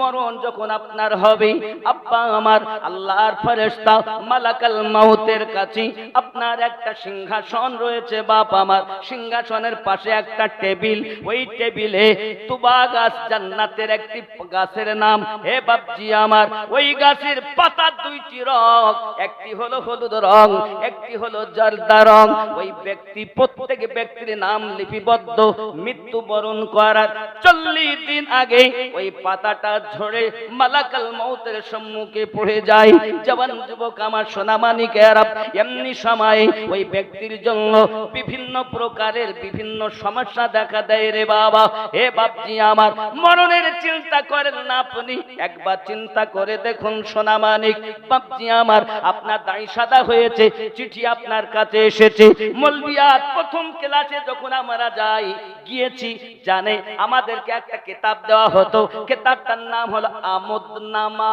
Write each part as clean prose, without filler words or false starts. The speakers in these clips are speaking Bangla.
মরণ যখন আপনার হবে, আব্বা আমার আল্লাহর ফেরেশতা মালাকাল মাউতের কাছে আপনার একটা সিংহাসন রয়েছে বাপ আমার, সিংহাসনের পাশে একটা টেবিল, ওই টেবিলে তুবা গাছ, জান্নাতের একটি গাছের নাম। হে বাপজি আমার, ওই গাছের পাতা দুইটি রং, একটি হলো হলুদ রং, একটি হলো জর্দা রং। ওই ব্যক্তি, প্রত্যেক ব্যক্তির নাম লিপিবদ্ধ, মৃত্যুবরণ করার 40 দিন আগে ওই পাতাটা ঝরে মালাকাল মউতের সম্মুখে পড়ে যায়। জওয়ান যুবক আমার সোনামানিকেরা, এমনি সময় ওই ব্যক্তির জন্য বিভিন্ন প্রকারের বিভিন্ন সমস্যা দেখা দেয় রে বাবা। হে বাপজি আমার, মরণের চিন্তা করেন না আপনি, একবার চিন্তা করে দেখুন সোনামানিক বাপজি আমার, আপনার দাড়ি সাদা হয়েছে, চিঠি আপনার কাছে এসেছে। মলবিয়াত প্রথম ক্লাসে যখন আমরা যাই গিয়েছি, জানে আমাদেরকে একটা কিতাব দেওয়া হতো, কিতাবটার নাম হলো আমদনামা।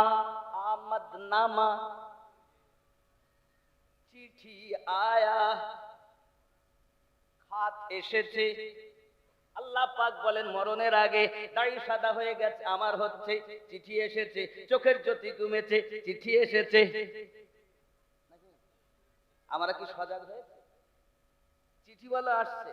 আমদনামা, চিঠি আয়া, খাত এসেছে। আল্লাহ পাক বলেন মরণের আগে দাড়ি সাদা হয়ে গেছে, আমার হচ্ছে, চিঠি এসেছে, চোখের জ্যোতি কমেছে, চিঠি এসেছে। আমরা কি সজাগ হয়েছে? চিঠি বলা আসছে।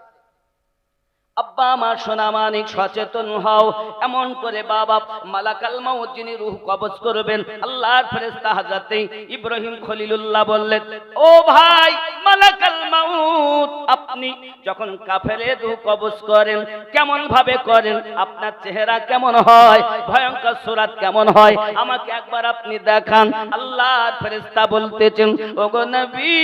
আব্বা আমার সোনামানিক সচেতন হও। এমন করে বাবা মালাকাল মাউত যিনি রূহ কবজ করবেন, আল্লাহর ফেরেশতা হযরতে ইব্রাহিম খলিলুল্লাহ বললেন, ও ভাই মালাকাল মাউত, আপনি যখন কাফেরের রূহ কবজ করেন কেমন ভাবে করেন? আপনার চেহারা কেমন হয়? ভয়ঙ্কর সূরত কেমন হয়? আমাকে একবার আপনি দেখান। আল্লাহর ফেরেশতা বলতেছেন, ওগো নবী,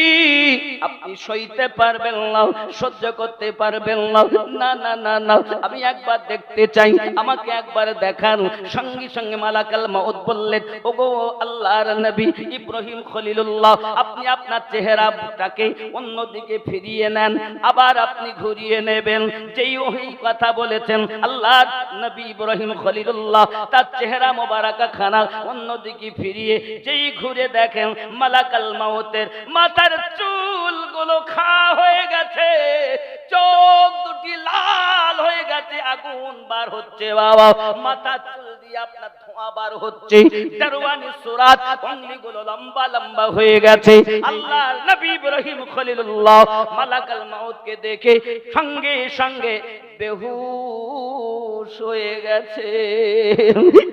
আপনি সইতে পারবেন না, সহ্য করতে পারবেন না। না না না না, আমি একবার দেখতে চাই, আমাকে একবার দেখান। সঙ্গে সঙ্গে মালাকাল মাউত বললেন, ওগো আল্লাহর নবী ইব্রাহিম খলিলুল্লাহ, আপনি আপনার চেহারাটাকে অন্যদিকে ফিরিয়ে নেন, আবার আপনি ঘুরিয়ে নেবেন। যেই ওই কথা বলেছেন আল্লাহর নবী ইব্রাহিম খলিলুল্লাহ, তার চেহারা মোবারকা খানা অন্যদিকে ফিরিয়ে যেই ঘুরে দেখেন, মালাকাল মাউতের মাথার চুলগুলো খাড়া হয়ে গেছে, চোখ দুটি লাল হয়ে গেছে, আগুন বার হচ্ছে বাবা, মাথা চুল দিয়ে আপনার ধোঁয়া বার হচ্ছে, দারওয়ানি সুরাত অঙ্গিগুলো লম্বা লম্বা হয়ে গেছে। আল্লাহর নবী ইব্রাহিম খলিলুল্লাহ মালাকাল মাউতকে দেখে সঙ্গে সঙ্গে বেহুশ হয়ে গেছে।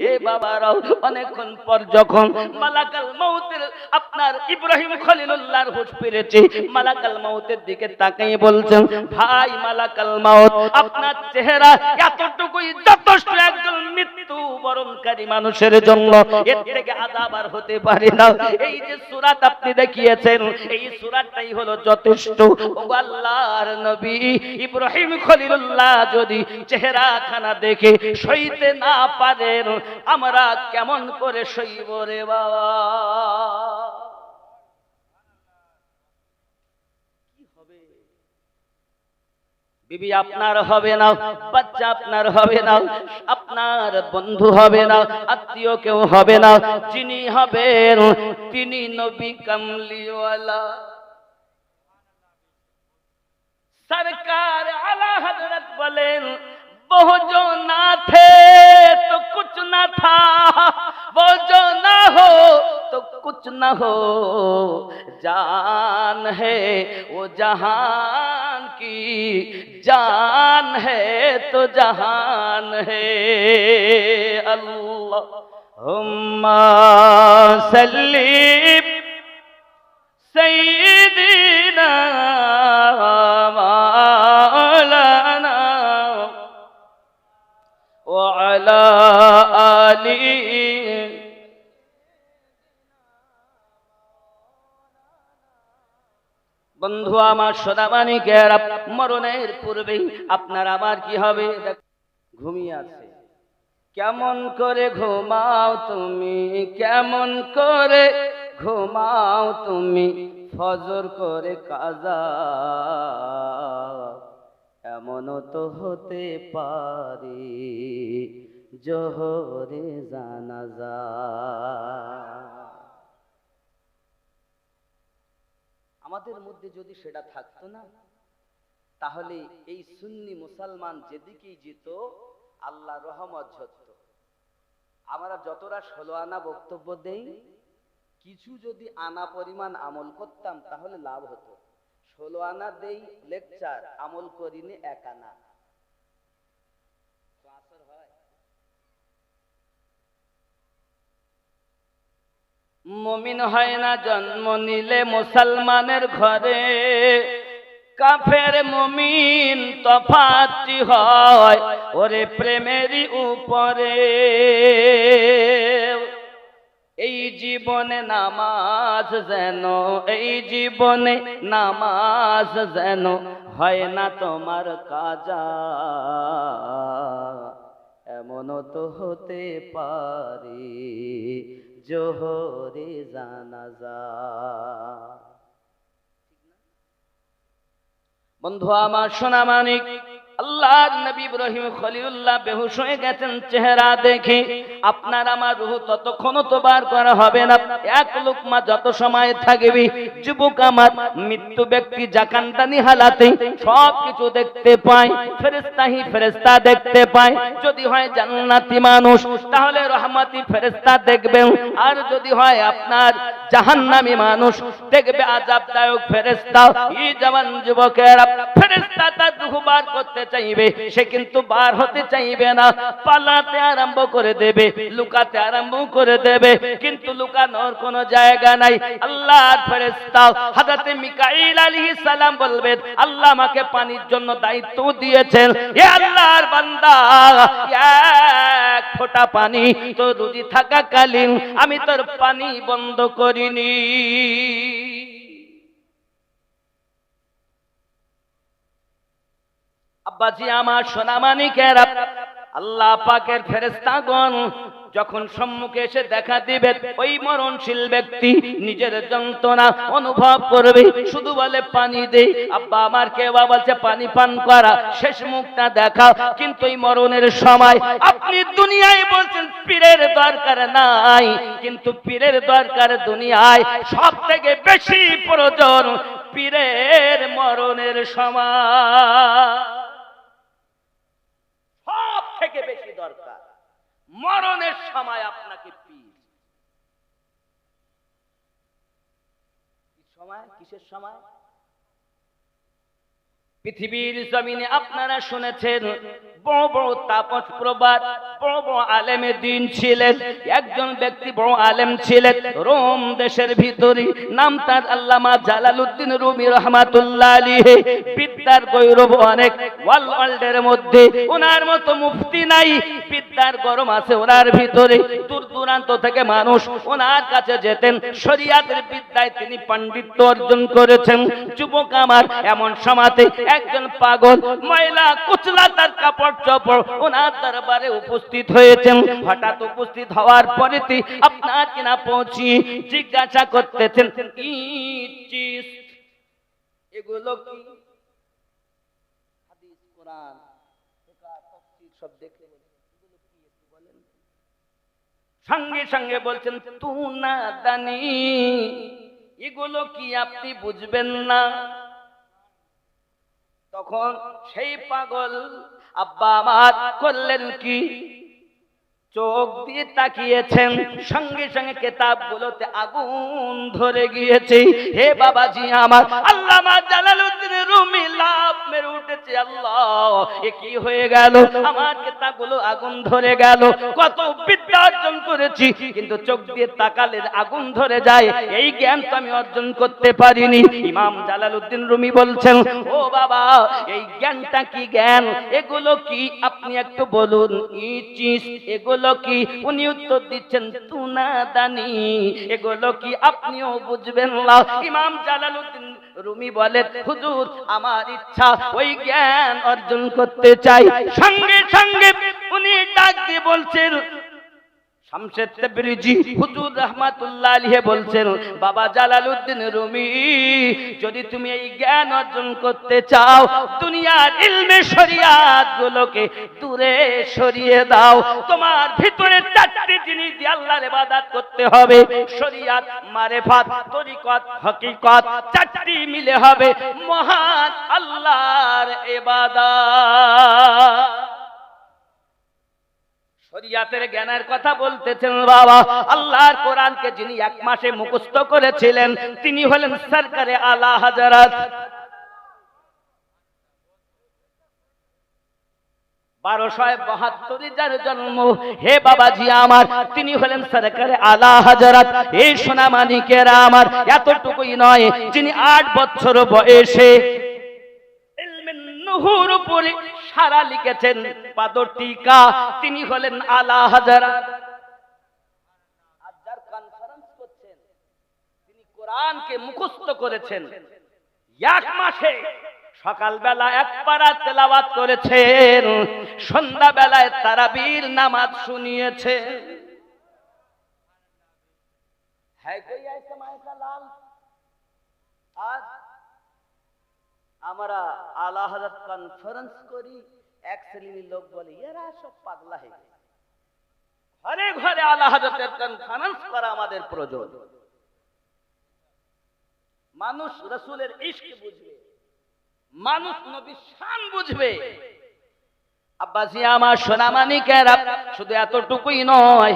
এ বাবারাও, অনেকক্ষণ পর যখন মালাকাল মাউতের আপনার ইব্রাহিম খলিলুল্লাহর হুঁশ ফিরেছে, মালাকাল মাউতের দিকে তাকিয়ে বলছেন, ভাই মালাকাল মাউত, আপনার চেহারা এতটুকুই যথেষ্ট একজন মৃত্যু বরণকারী মানুষের জন্য, এর থেকে আযাব আর হতে পারে না। এই যে সূরাত আপনি দেখিয়েছেন, এই সূরাতটাই হলো যথেষ্ট। ও আল্লাহর নবী ইব্রাহিম খলিলুল্লাহ যদি চেহারা খানা দেখে সইতে না পারেন, আমরা কেমন করে সইব রে বাবা? বিবি আপনার হবে না, বাচ্চা আপনার হবে না, আপনার বন্ধু হবে না, আত্মীয় কেউ হবে না। যিনি হবেন তিনি নবী কামলিওয়ালা সরকার আলা হযরত বলেন, वो जो ना थे तो कुछ ना था, वो जो ना हो तो कुछ ना हो, जान है वो जहान की जान है तो जहान है। अल्लाहुम्मा सल्ली सय्यिदिना وعلى آله। বন্ধু আমার সোনামানিকেরা, মরণের পূর্বেই আপনার আবার কি হবে? ঘুমিয়ে আছে। কেমন করে ঘুমাও তুমি, কেমন করে ঘুমাও তুমি, ফজর করে কাজা, এমনও তো হতে পারে জোহরে জানাজা। আমাদের মধ্যে যদি সেটা থাকতো না, তাহলে এই সুন্নি মুসলমান যেদিকেই যেত আল্লাহ রহমত ঝরত। আমরা যতটা 16 আনা বক্তব্য দেই, কিছু যদি আনা পরিমাণ আমল করতাম তাহলে লাভ হতো। 16 আনা দেই লেকচার, আমল করিনি 1 আনা। মুমিন হয় না জন্ম নিলে মুসলমানের ঘরে, কাফের মুমিন তফাৎ হয় ওরে প্রেমেরই উপরে। এই জীবনে নামাজ যেন, এই জীবনে নামাজ যেন হয় না তোমার কাজা, এমনও তো হতে পারে জোহরে জানাজা। বন্ধু আমার সোনা মানিক, আল্লাহর নবী ইব্রাহিম খলিলুল্লাহ বেহুশ হয়ে গেছেন চেহারা দেখে। আপনার আমার রূহ ততক্ষণ তো বার করা হবে না, এক লোকমা যত সময় থাকবে। যুবক আমার, মৃত্যু ব্যক্তি জাকান্দানি হালাতে সব কিছু দেখতে পায়, ফেরেশতাহি ফেরেশতা দেখতে পায়। যদি হয় জান্নাতি মানুষ তাহলে রহমতি ফেরেশতা দেখবেন, আর যদি হয় আপনার জাহান্নামী মানুষ দেখবে আযাবদায়ক ফেরেশতা। এই জওয়ান যুবকেরা, ফেরেশতা তার রূহ বার করতে চাইবে, সে কিন্তু বার হতে চাইবে না, পালাতে আরম্ভ করে দেবে, লুকাতে আরম্ভ করে দেবে, কিন্তু লুকানোর কোনো জায়গা নাই। আল্লাহর ফেরেশতা হযরত মিকাঈল আলাইহিস সালাম বলবেন, আল্লাহ আমাকে পানির জন্য দায়িত্ব দিয়েছেন, হে আল্লাহর বান্দা, এক ফোঁটা পানি তো রুজি থাকাকালীন আমি তোর পানি বন্ধ করিনি। আব্বাজি আমার সোনা মানিকেরা, আল্লাহ পাকের ফেরেশতাগণ যখন সম্মুখে এসে দেখা দিবে, ওই মরণশীল ব্যক্তি নিজের যন্ত্রণা অনুভব করবে, শুধু বলে পানি দে। আব্বা আমার কেউ বলছে পানি পান করা, শেষ মুখটা দেখা, কিন্তু এই মরণের সময় আপনি দুনিয়ায় বলছেন পীরের দরকার নাই, কিন্তু পীরের দরকার দুনিয়ায় সব থেকে বেশি প্রয়োজন পীরের মরণের সময়। সব থেকে বেশি দরকার মরণের সময় আপনাকে পীর। সময় কিসের সময়? পৃথিবীর জমিনে আপনারা শুনেছেন বড় বড় তাপস প্রবাদ, বড় বড় আলেমে দ্বীন ছিলেন। একজন ব্যক্তি বড় আলেম ছিলেন রোম দেশের ভিতরে, নাম তার আল্লামা জালালউদ্দিন রুমি রাহমাতুল্লাহ আলাইহি। বিদ্যার গৌরব অনেক, ওয়ার্ল্ডের মধ্যে ওনার মতো মুফতি নাই। বিদ্যার গরম আছে ওনার ভিতরে, দূর দূরান্ত থেকে মানুষ ওনার কাছে যেতেন, শরিয়াতের বিদ্যায় তিনি পাণ্ডিত্য অর্জন করেছেন। যুবক আমার, এমন সমাজে একজন পাগল মহিলা কুচলা তার কাপড় চোপড় ওনার দরবারে উপস্থিত হয়েছেন। হঠাৎ উপস্থিত হওয়ার পরে আপনার কিনা পৌঁছি জিজ্ঞাসা করতেছেন, এগুলো কি? হাদিস কোরআন তাফসীর সব দেখে এগুলো কি একটু বলেন। সঙ্গে সঙ্গে বলছেন, তু না দানি, এগুলো কি আপনি বুঝবেন না? তখন সেই পাগল আব্বা আমার করলেন কি, চোখ দিয়ে তাকিয়েছেন, সঙ্গে সঙ্গে কিতাবগুলোতে আগুন ধরে গিয়েছে। হে বাবাজি আমার, আল্লামা জালালউদ্দিন রুমি লাভ মেরে উঠেছে, আল্লাহ এ কি হয়ে গেল, আমার কিতাবগুলো আগুন ধরে গেল। কত বিদ্যা অর্জন করেছি, কিন্তু চোখ দিয়ে তাকালে আগুন ধরে যায়, এই জ্ঞান তো আমি অর্জন করতে পারিনি। ইমাম জালালউদ্দিন রুমি বলছেন, ও বাবা, এই জ্ঞানটা কি জ্ঞান, এগুলো কি আপনি একটু বলুন। এগুলো কি? উনি উত্তর দিচ্ছেন, তুনা দানি, এগুলো কি আপনিও বুঝবেন না? ইমাম জালালউদ্দিন রুমি বলেন, হুজুর আমার ইচ্ছা ওই জ্ঞান অর্জন করতে চাই। সঙ্গে সঙ্গে উনি ডাক দিয়ে বলছেন, শামসেদ তাবরিজি হুজুর রাহমাতুল্লাহ আলাইহি বলছেন, বাবা জালালউদ্দিন রুমি, যদি তুমি এই জ্ঞান অর্জন করতে চাও, দুনিয়ার ইলমে শরিয়াত গুলোকে দূরে সরিয়ে দাও। তোমার ভিতরে চারটি জিনিস দিয়ে আল্লাহর ইবাদত করতে হবে, শরিয়াত, মারিফাত, তরিকত, হকিকত, চারটি মিলে হবে মহান আল্লাহর ইবাদত। শরিয়াতের জ্ঞানের কথা বলতেছেন বাবা। আল্লাহর কোরআনকে যিনি এক মাসে মুখস্থ করেছিলেন তিনি হলেন সরকারে আলা হযরত 1272 যার জন্ম, হে বাবাজি আমার, তিনি হলেন সরকারে আলা হযরত। এই সোনা মানিকেরা আমার, এতটুকুই নয়, যিনি 8 বছর বয়সে ইলমুন নুহুর উপরে সারা লিখেছেন পাদটিকা, তিনি হলেন আলা হযরত। আজ যার কনফারেন্স করছেন তিনি কোরআনকে মুখস্থ করেছেন এক মাসে। সকালবেলা এক পারা তেলাওয়াত করেছেন, সন্ধ্যাবেলায় তারাবির নামাজ শুনিয়েছেন। হ্যাঁ, কই আইসা মাইকা লাল। আজ আমরা আলা হযরত কনফারেন্স করি, এক শ্রেণীর লোক বলে এরা সব পাগলা হয়ে গেছে। ঘরে ঘরে আলা হযরতের কনফারেন্স করা আমাদের প্রয়োজন। মানুষ রাসূলের ইশক বুঝবে, মানুষ নবীর শান বুঝবে। আব্বাজি আমার, সোনা মানিকেরা, শুধু এতটুকুই নয়,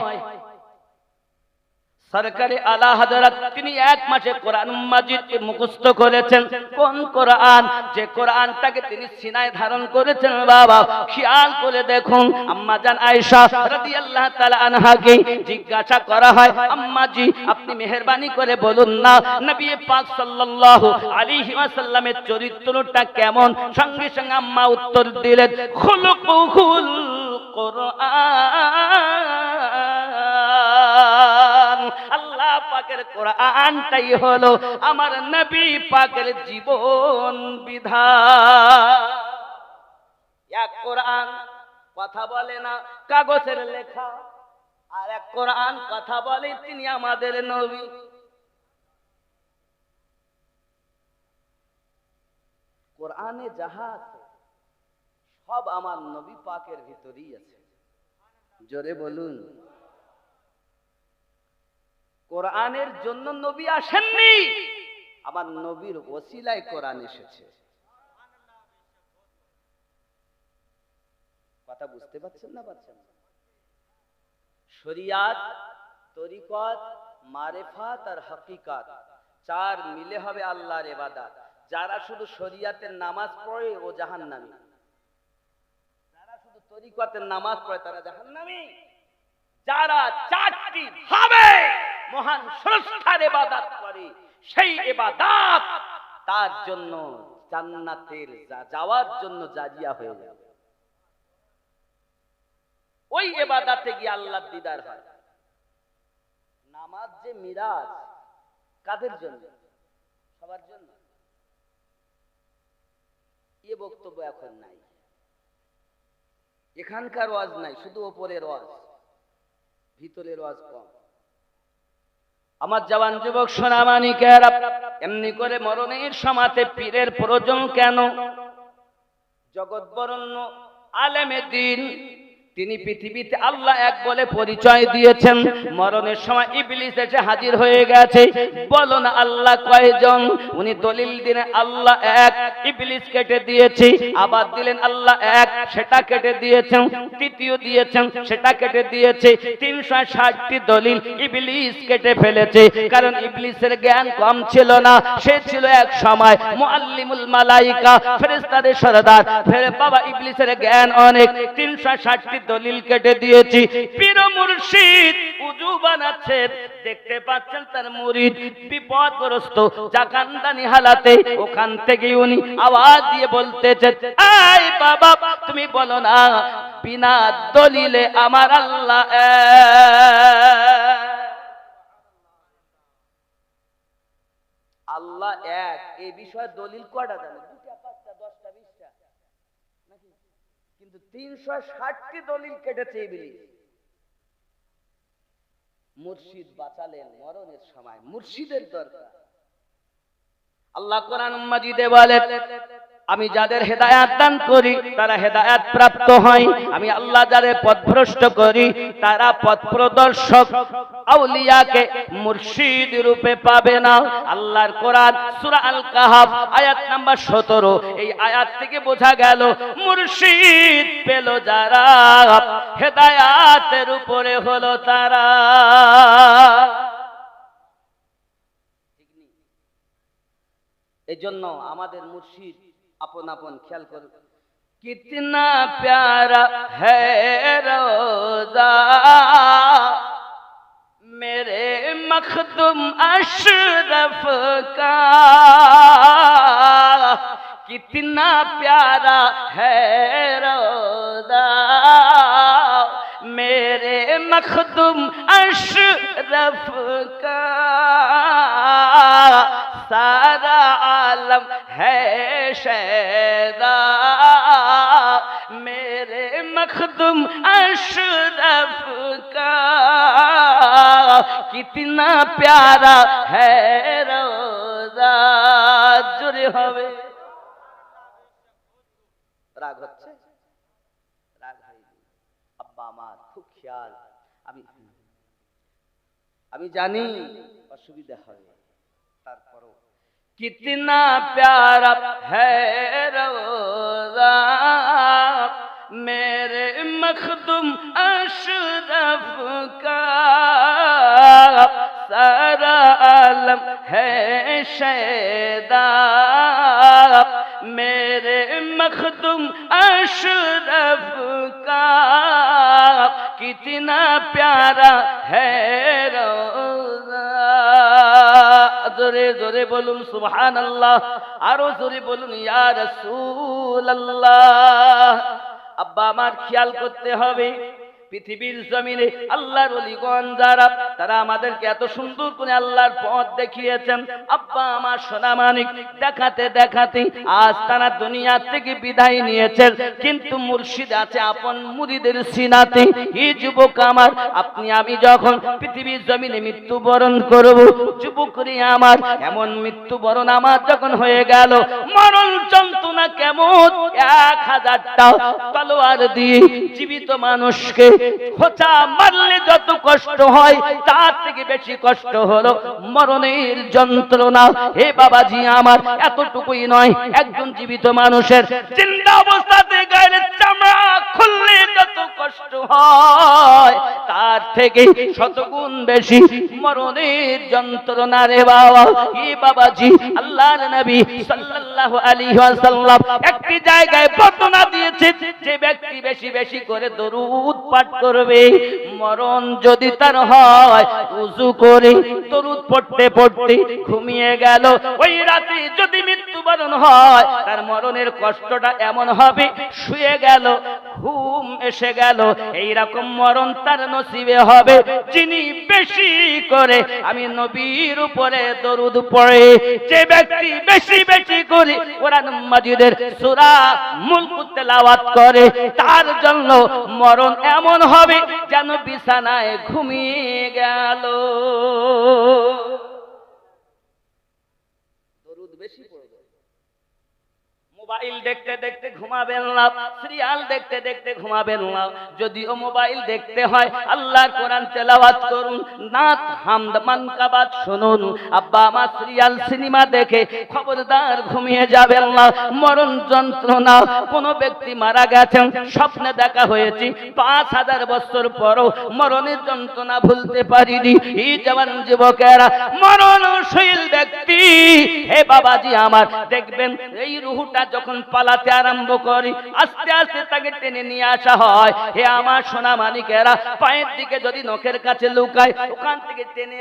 সরকারে আলা হযরত তিনি এক মাসে কোরআন মাজিদকে মুখস্থ করেছেন। কোন কোরআন? যে কোরআনটাকে তিনি সিনায় ধারণ করেছেন বাবা। খেয়াল করে দেখুন, আম্মা জান আয়েশা রাদিয়াল্লাহু তাআলা আনহাকে জিজ্ঞাসা করা হয়, আম্মা জি আপনি মেহেরবানি করে বলুন না নবী পাক সাল্লাল্লাহু আলাইহি ওয়াসাল্লামের চরিত্রটা কেমন? সঙ্গে সঙ্গে আম্মা উত্তর দিলেন, খুলুকুল কোরআন। আল্লাহ পাকের কোরআনটাই হলো আমার নবী পাকের জীবন বিধান। এক কোরআন কথা বলে না, কাগজের লেখা, আর এক কোরআন কথা বলে, তিনি আমাদের নবী। কোরআনে যাহা আছে সব আমার নবী পাকের ভিতরেই আছে। জোরে বলুন। কোরআনের জন্য নবী আসেননি, আমার নবীর ওসিলায় কোরআন এসেছে। কথা বুঝতে পারছেন না পারছেন? শরিয়াত, তরিকত, মারেফাত আর হাকিকাত, চার মিলে হবে আল্লাহর ইবাদত। যারা শুধু শরিয়াতের নামাজ পড়ে ও জাহান্নামী, যারা শুধু তরিকতের নামাজ পড়ে তারা জাহান্নামী। যারা চারটি ভাবে মহান স্রষ্টার ইবাদত করে সেই ইবাদত তার জন্য জান্নাতের যাওয়ার জন্য জারিয়া হয়ে যাবে। ওই ইবাদতে গিয়ে আল্লাহর দিদার হয়। নামাজ যে মিরাজ, কাদের জন্য? সবার জন্য। এ বক্তব্য এখন নাই, এখানকার ওয়াজ নাই, শুধু ওপরের ওয়াজ, ভিতরের ওয়াজ কম। আমার জওয়ান যুবক সোনা মানিকেরা, এমনি করে মরণের সমাতে পীরের প্রয়োজন কেন? জগৎ বরণ্য আলেমে দ্বীন, তিনি পৃথিবীতে আল্লাহ এক বলে পরিচয় দিয়েছেন। মরণের সময় ইবলিস এসে হাজির হয়ে গেছে। বলো না আল্লাহ কয়জন? উনি দলিল দিলেন আল্লাহ এক, ইবলিস কেটে দিয়েছে। আবার দিলেন আল্লাহ এক, সেটা কেটে দিয়েছেন। তৃতীয় দিয়েছেন, সেটা কেটে দিয়েছে। 360টি দলিল ইবলিস কেটে ফেলেছে। কারণ ইবলিসের জ্ঞান কম ছিল না, সে ছিল এক সময় মুআল্লিমুল মালাইকা, ফেরেশতাদের সরদার। ফের বাবা ইবলিসের জ্ঞান অনেক, 360টি দলিল কেটে দিয়েছি। পীর মুর্শিদ উজু বানাচ্ছেন, দেখতে পাচ্ছেন তার মুরিদ বিপদগ্রস্ত জাকান্দানি হালাতে। ওখান থেকে উনি আওয়াজ দিয়ে বলতেছেন, এই বাবা তুমি বলো না বিনা দলিলে আমার আল্লাহ আল্লাহ এক। এই বিষয়ে দলিল কয়টা জানেন? 2টা, 5টা, 10টা, 20টা নাকি? কিন্তু 360টি দলিল কেটেছে ইবলিস। মুর্শিদ বাঁচালেন মরণের সময়, মুর্শিদের দরকার। আল্লাহ কোরআন মাজিদে বলেন, আমি যাদের হেদায়াত দান করি তারা হেদায়াত প্রাপ্ত হয়, আমি আল্লাহ যাদের পথভ্রষ্ট করি তারা পথ প্রদর্শক আউলিয়াকে মুর্শিদ রূপে পাবে না। আল্লাহর কোরআন সূরা আল কাহাফ আয়াত নাম্বার 17, এই আয়াত থেকে বোঝা গেল মুর্শিদ পেল যারা হেদায়াতের উপরে হলো তারা। এজন্য আমাদের মুর্শিদ আপন আপন খেয়াল করুন। কিতনা প্যারা হ্যায় রোজা মেরে মখদুম अशरफ का, कितना प्यारा है रोज़ा मेरे मखदुम अशरफ का, सारा आलम है शैदा मेरे मखदुम अशरफ का, कितना प्यारा है रोज़ा। जुड़े হবে রাগ হচ্ছে, রাগ হয়নি। আব্বা আমার খুব খেয়াল, আমি জানি অসুবিধা হবে, তারপরও कितना प्यारा है रोज़ा मेरे मखदुम अशरफ का, सारा आलम है शैदा मेरे मखदुम अशरफ का, कितना प्यारा है रोज़ा। जोरे जोरे बोलून सुबहानाल्लाह, आरो जोरे बोलून या রাসূলুল্লাহ। আব্বা আমার খেয়াল করতে হবে, পৃথিবীর জমিনে আল্লাহর ওলিগণ যারা তারা আমাদেরকে এত সুন্দর করে আল্লাহর পথ দেখিয়েছেন। আব্বা আমার সোনা মানিক দেখাতে দেখাতে আজ তারা দুনিয়া থেকে বিদায় নিয়েছেন, কিন্তু মুর্শিদ আছে আপন মুরিদের সিনাতে। এই যুবক আমার, আপনি আমি যখন পৃথিবীর জমিনে মৃত্যুবরণ করব, যুবকরি আমার এমন মৃত্যুবরণ আমার যখন হয়ে গেল, মরণ যন্ত্রণা কেমন 1000টা তলোয়ার দিয়ে জীবিত মানুষকে খোঁচা মারলে যত কষ্ট হয় তার থেকে বেশি কষ্ট হলো মরণের যন্ত্রণা। হে বাবাজি আমার, এতটুকুই নয়, একজন জীবিত মানুষের জিন্দা অবস্থাতে গায়ের চামড়া খুললে যত কষ্ট হয় তার থেকে শতগুণ বেশি মরণের যন্ত্রণা রে বাবা। হে বাবাজি, আল্লাহর নবী সাল্লাল্লাহু আলাইহি ওয়াসাল্লাম একটি জায়গায় বর্ণনা দিয়েছেন, যে ব্যক্তি বেশি বেশি করে দরুদ পাঠ করবে, মরণ যদি তার হয় উযু করে দরুদ পড়তে পড়তে ঘুমিয়ে গেল, ওই রাতে যদি মৃত্যুবরণ হয় তার মরণের কষ্টটা এমন হবে, শুয়ে গেল ঘুম এসে গেল, এই রকম মরণ তার নসিবে হবে যিনি বেশি করে আমি নবীর উপরে দরুদ পড়ে। যে ব্যক্তি বেশি বেশি করে কোরআন মাজিদের সূরা মুলক তেলাওয়াত করে, তার জন্য মরণ এমন হবে যেন বিছানায় ঘুমিয়ে গেল। দরুদ বেশি পড়বে। মোবাইল দেখতে দেখতে ঘুমাবেন না, সিরিয়াল দেখতে দেখতে ঘুমাবেন না। যদিও মোবাইল দেখতে হয়, আল্লাহর কোরআন তেলাওয়াত করুন, নাত হামদ মানকাবাত শুনুন। আব্বা আমার সিরিয়াল সিনেমা দেখে খবরদার ঘুমিয়ে যাবেন না। মরণ যন্ত্রণা, কোন ব্যক্তি মারা গেছেন, স্বপ্নে দেখা হয়েছে, 5000 বছর পরও মরণের যন্ত্রণা ভুলতে পারিনি। এই জওয়ান যুবকেরা, মরণশীল ব্যক্তি, হে বাবাজি আমার, দেখবেন এই রূহটা যখন পালাতে আরম্ভ করে, আস্তে আস্তে তাকে টেনে নিয়ে আসা হয়। হে আমার সোনা মানিকেরা, পায়ের দিকে যদি নখের কাছে লুকায়, ওখান থেকে টেনে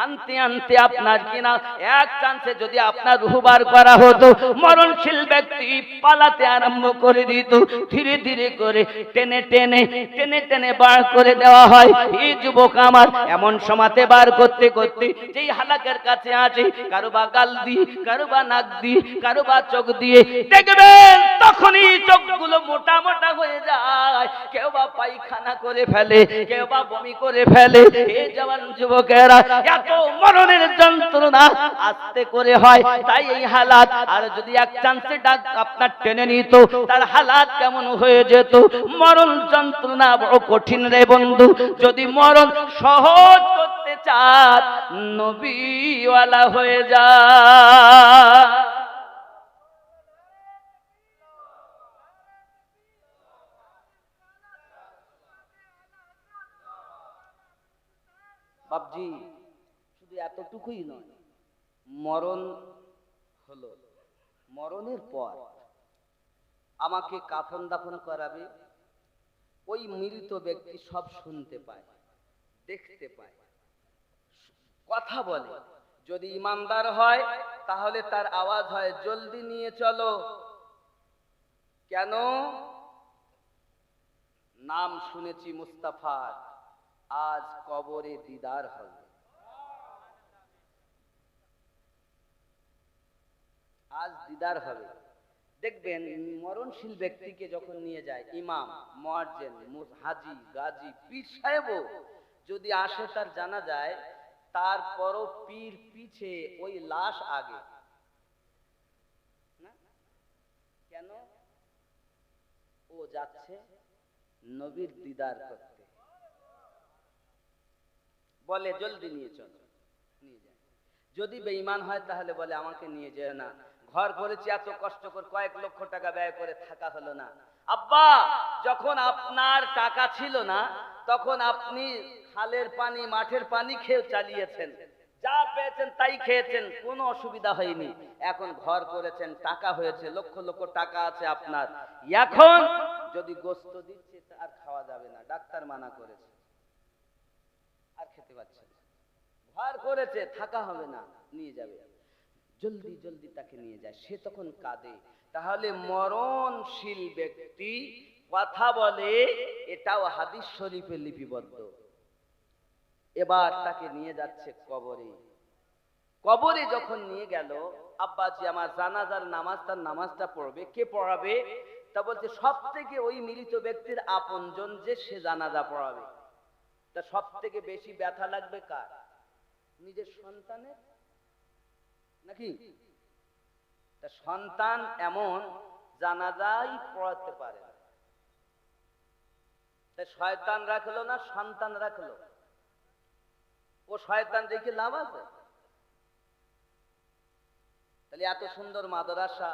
আনতে আনতে আপনার কিনা এক চান্সে যদি আপনার রূহ বার করা হতো, মরণশীল ব্যক্তি পালাতে আরম্ভ করে দিত। ধীরে ধীরে করে টেনে টেনে টেনে টেনে বার করে দেওয়া হয়। এই যুবক আমার, এমন সমাতে বার করতে করতে যেই হালাকের কাছে আছে, কারো বা গাল দিয়ে, কারো বা নাক দিয়ে, কারো বা চোখ দিয়ে দেখবেন তখনই চোখগুলো মোটা মোটা হয়ে যায়, কেউ বা পায়খানা করে ফেলে, কেউ বা বমি করে ফেলে। এই জওয়ান যুবকেরা, এত মরণের যন্ত্রণা আস্তে করে হয়, তাই এই হালাত। আর যদি এক চান্সে ডাক আপনার টেনে নিত, তার হালাত কেমন হয়ে যেত। মরণ যন্ত্রণা বড় কঠিন রে বন্ধু। যদি মরণ সহজ করতে চান, নবীওয়ালা হয়ে যা। বাপজি, শুধু এতটুকুই নয়, মরণ হলো, মরণের পর আমাকে কাফন দাফন করাবে। ওই মৃত ব্যক্তি সব শুনতে পায়, দেখতে পায়, কথা বলে। যদি ইমানদার হয় তাহলে তার আওয়াজ হয়, জলদি নিয়ে চলো। কেন? নাম শুনেছি মুস্তাফার, আজ কবরে দিদার হবে। আজ দিদার হবে। দেখবেন মরণশীল ব্যক্তিকে যখন নিয়ে যায় ইমাম, মুয়াজ্জিন, হাজী, গাজী, পীর সাহেবও যদি আসে তার জানা যায়, তারপরও পীর পিছে ওই লাশ আগে না। কেন? ও যাচ্ছে নবীর দিদার করতে, বলে জলদি নিয়ে চলো, নিয়ে যায়। যদি বেঈমান হয় তাহলে বলে আমাকে নিয়ে যেও না, ঘর করেছি এত কষ্ট করে, কয়েক লক্ষ টাকা ব্যয় করে, থাকা হলো না। আব্বা, যখন আপনার টাকা ছিল না তখন আপনি খালের পানি, মাঠের পানি খেয়ে চালিয়েছেন, যা পেয়েছেন তাই খেয়েছেন, কোনো অসুবিধা হয়নি। এখন ঘর করেছেন, টাকা হয়েছে, লক্ষ লক্ষ টাকা আছে আপনার, এখন যদি গোস্ত দিচ্ছে আর খাওয়া যাবে না, ডাক্তার মানা করেছে, আর খেতে পাচ্ছে না। ঘর করেছে, থাকা হবে না, নিয়ে যাবে, জলদি জলদি তাকে নিয়ে যায়। সে তখন কাঁদে। তাহলে মরণশীল ব্যক্তি কথা বলে, এটাও হাদিস শরীফে লিপিবদ্ধ। এবার তাকে নিয়ে যাচ্ছে কবরে। কবরে যখন নিয়ে গেল, আব্বাজি আমার জানাজার নামাজ, তার নামাজটা পড়বে, কে পড়াবে? তা বলছে সব থেকে ওই মৃত ব্যক্তির আপনজন যে, সে জানাজা পড়াবে। তা সব থেকে বেশি ব্যথা লাগবে কার? নিজের সন্তানের নাকি? তা সন্তান এমন জানাজাই পড়াতে পারে না, তা শয়তান রাখলো না সন্তান রাখলো? ও শয়তান রেখে লাভ আছে? তাহলে এত সুন্দর মাদ্রাসা,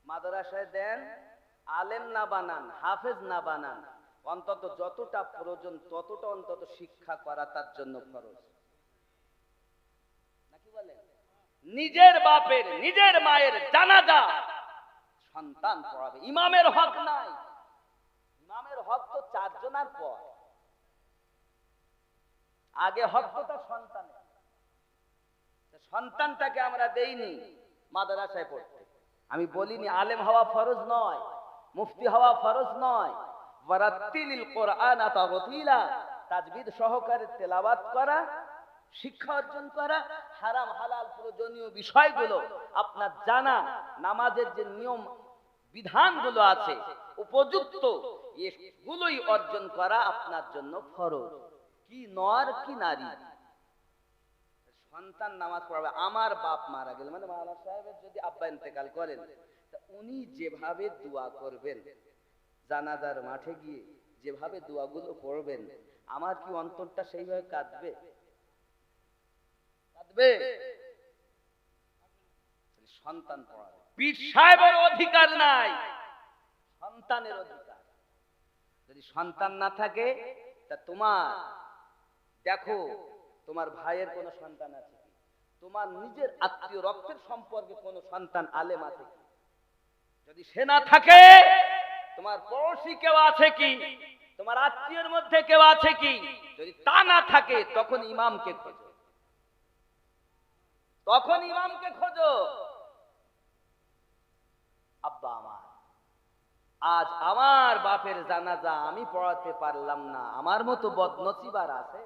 মাদ্রাসায় দেন, আলেম না বানান, হাফেজ না বানান, অন্তত যতটা প্রয়োজন ততটা অন্তত শিক্ষা করা তার জন্য ফরজ, নাকি বলেন? নিজের বাপের, নিজের মায়ের জানাজা সন্তান পড়াবে, ইমামের হক নাই। ইমামের হক তো চারজনের পর, আগে হক তো তার সন্তানের। সন্তানটাকে আমরা দেইনি মাদ্রাসায় পড়তে। আমি বলিনি আলেম হওয়া ফরজ নয়, মুফতি হওয়া ফরজ নয়, ওয়ারাত্তিলিল কুরআনা তারতিলা, তাজবিদ সহকারে তেলাওয়াত করা, শিক্ষা অর্জন করা, হারাম হালাল প্রয়োজনীয় বিষয়গুলো আপনার জানা, নামাজের যে নিয়ম বিধানগুলো আছে উপযুক্ত, এগুলোই অর্জন করা আপনার জন্য ফরজ। কি নর কি নারী, সন্তান নামাজ পড়াবে। আমার বাপ মারা গেল, মানে মাওলানা সাহেবের যদি আব্বা ইন্তেকাল করেন, তা উনি যেভাবে দোয়া করবেন, জানাজার মাঠে গিয়ে যেভাবে দোয়াগুলো পড়বেন, আমার কি অন্তরটা সেইভাবে কাঁদবে? কাঁদবে? সন্তান পড়াবে। পীর সাহেবের অধিকার নাই, সন্তানের অধিকার। যদি সন্তান না থাকে, তা তোমার দেখো তোমার ভাইয়ের কোন সন্তান আছে কি, তোমার নিজের আত্মীয় রক্তের সম্পর্কে কোন সন্তান আলেম আছে কি? যদি সে না থাকে, তোমার পড়োশী কেউ আছে কি, তোমার আত্মীয়ের মধ্যে কেউ আছে কি? যদি তা না থাকে, তখন ইমামকে খোঁজো, তখন ইমামকে খোঁজো। আব্বা আমার, আজ আমার বাপের জানাজা আমি পড়াতে পারলাম না, আমার মতো বদনসিব আর আছে?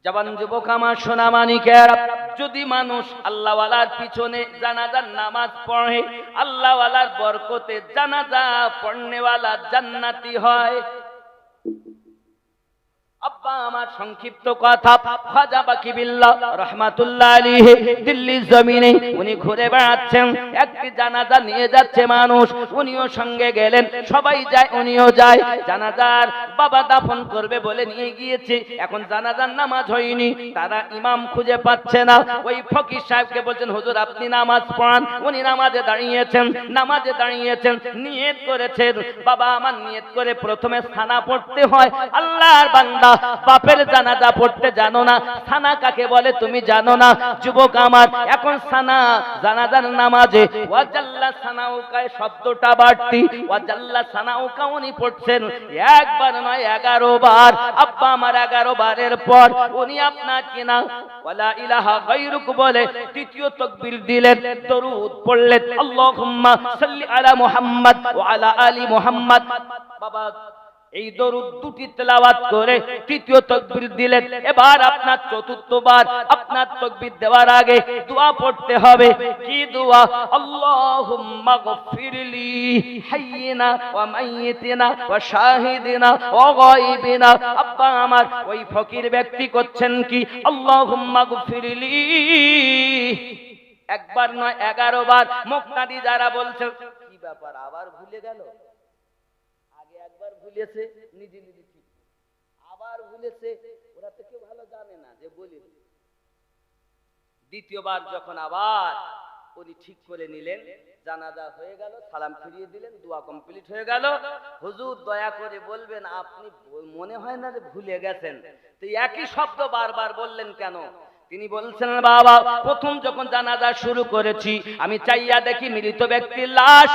জবান যুবক আমার সোনা মানিকেরা, যদি মানুষ আল্লাহওয়ালার পিছনে জানাজার নামাজ পড়ে, আল্লাহওয়ালার বরকতে জানাজা পড়নেওয়ালা জান্নাতি হয়। আব্বা আমার সংক্ষিপ্ত কথা, খাজা বাকি বিল্লাহ রাহমাতুল্লাহ আলাইহি দিল্লির জমিনে উনি ঘুরে বেড়াচ্ছেন, একটি জানাজা নিয়ে যাচ্ছে মানুষ, উনিও সঙ্গে গেলেন, সবাই যায় উনিও যায়। জানাজার বাবা দাফন করবে বলে নিয়ে গিয়েছে, এখন জানাজার নামাজ হয়নি, তারা ইমাম খুঁজে পাচ্ছে না। ওই ফকির সাহেবকে বলছেন, হুজুর আপনি নামাজ পড়ান। উনি নামাজে দাঁড়িয়েছেন, নিয়ত করেছেন, বাবা আমার নিয়ত করে প্রথমে সানা পড়তে হয়। আল্লাহর বান্দা, বাপের জানাজা পড়তে জানো না, সানা কাকে বলে তুমি জানো না? যুবক আমার, এখন সানা জানাজার নামাজে ওয়াজাল্লা সানাউকায় শব্দটা বাড়তি, ওয়াজাল্লা সানাউকা উনি পড়ছেন একবার নয় 11 বার। আব্বা আমার 11 বারের পর উনি আপনার কিনা ওয়ালা ইলাহা গায়রুক বলে তৃতীয় তাকবীর দিলেন, দরুদ পড়লেন, আল্লাহুম্মা সাল্লি আলা মুহাম্মদ ওয়া আলা আলি মুহাম্মদ। বাবা এই দরুদ দুটি তেলাওয়াত করে তৃতীয় তাকবীর দিলেন। এবার আপনার চতুর্থবার, আপনার তাকবীর দেওয়ার আগে দোয়া পড়তে হবে। কি দোয়া? আল্লাহুম্মা গফিরলি হাইয়িনা ওয়া মাইয়িতিনা ওয়া শাহিদিনা ওয়া গায়বিনা। আব্বা আমার ওই ফকির ব্যক্তি করছেন কি? আল্লাহুম্মা গফিরলি, একবার নয় 11 বার। মুক্তাদি যারা বলছেন কি ব্যাপার আবার ভুলে গেল, একবার ভুলেছে নিজে ঠিক, আবার ভুলেছে, ওরা তো কেউ ভালো জানে না যে বলি। দ্বিতীয়বার যখন আবার উনি ঠিক করে নিলেন, জানাজা হয়ে গেল, সালাম ফিরিয়ে দিলেন, দোয়া কমপ্লিট হয়ে গেল। হুজুর দয়া করে বলবেন, আপনি মনে হয় না যে ভুলে গেছেন, তো একই শব্দ বারবার বললেন কেন? তিনি বলছেন, বাবা প্রথম যখন জানাজা শুরু করেছি আমি চাইয়া দেখি মৃত ব্যক্তির লাশ,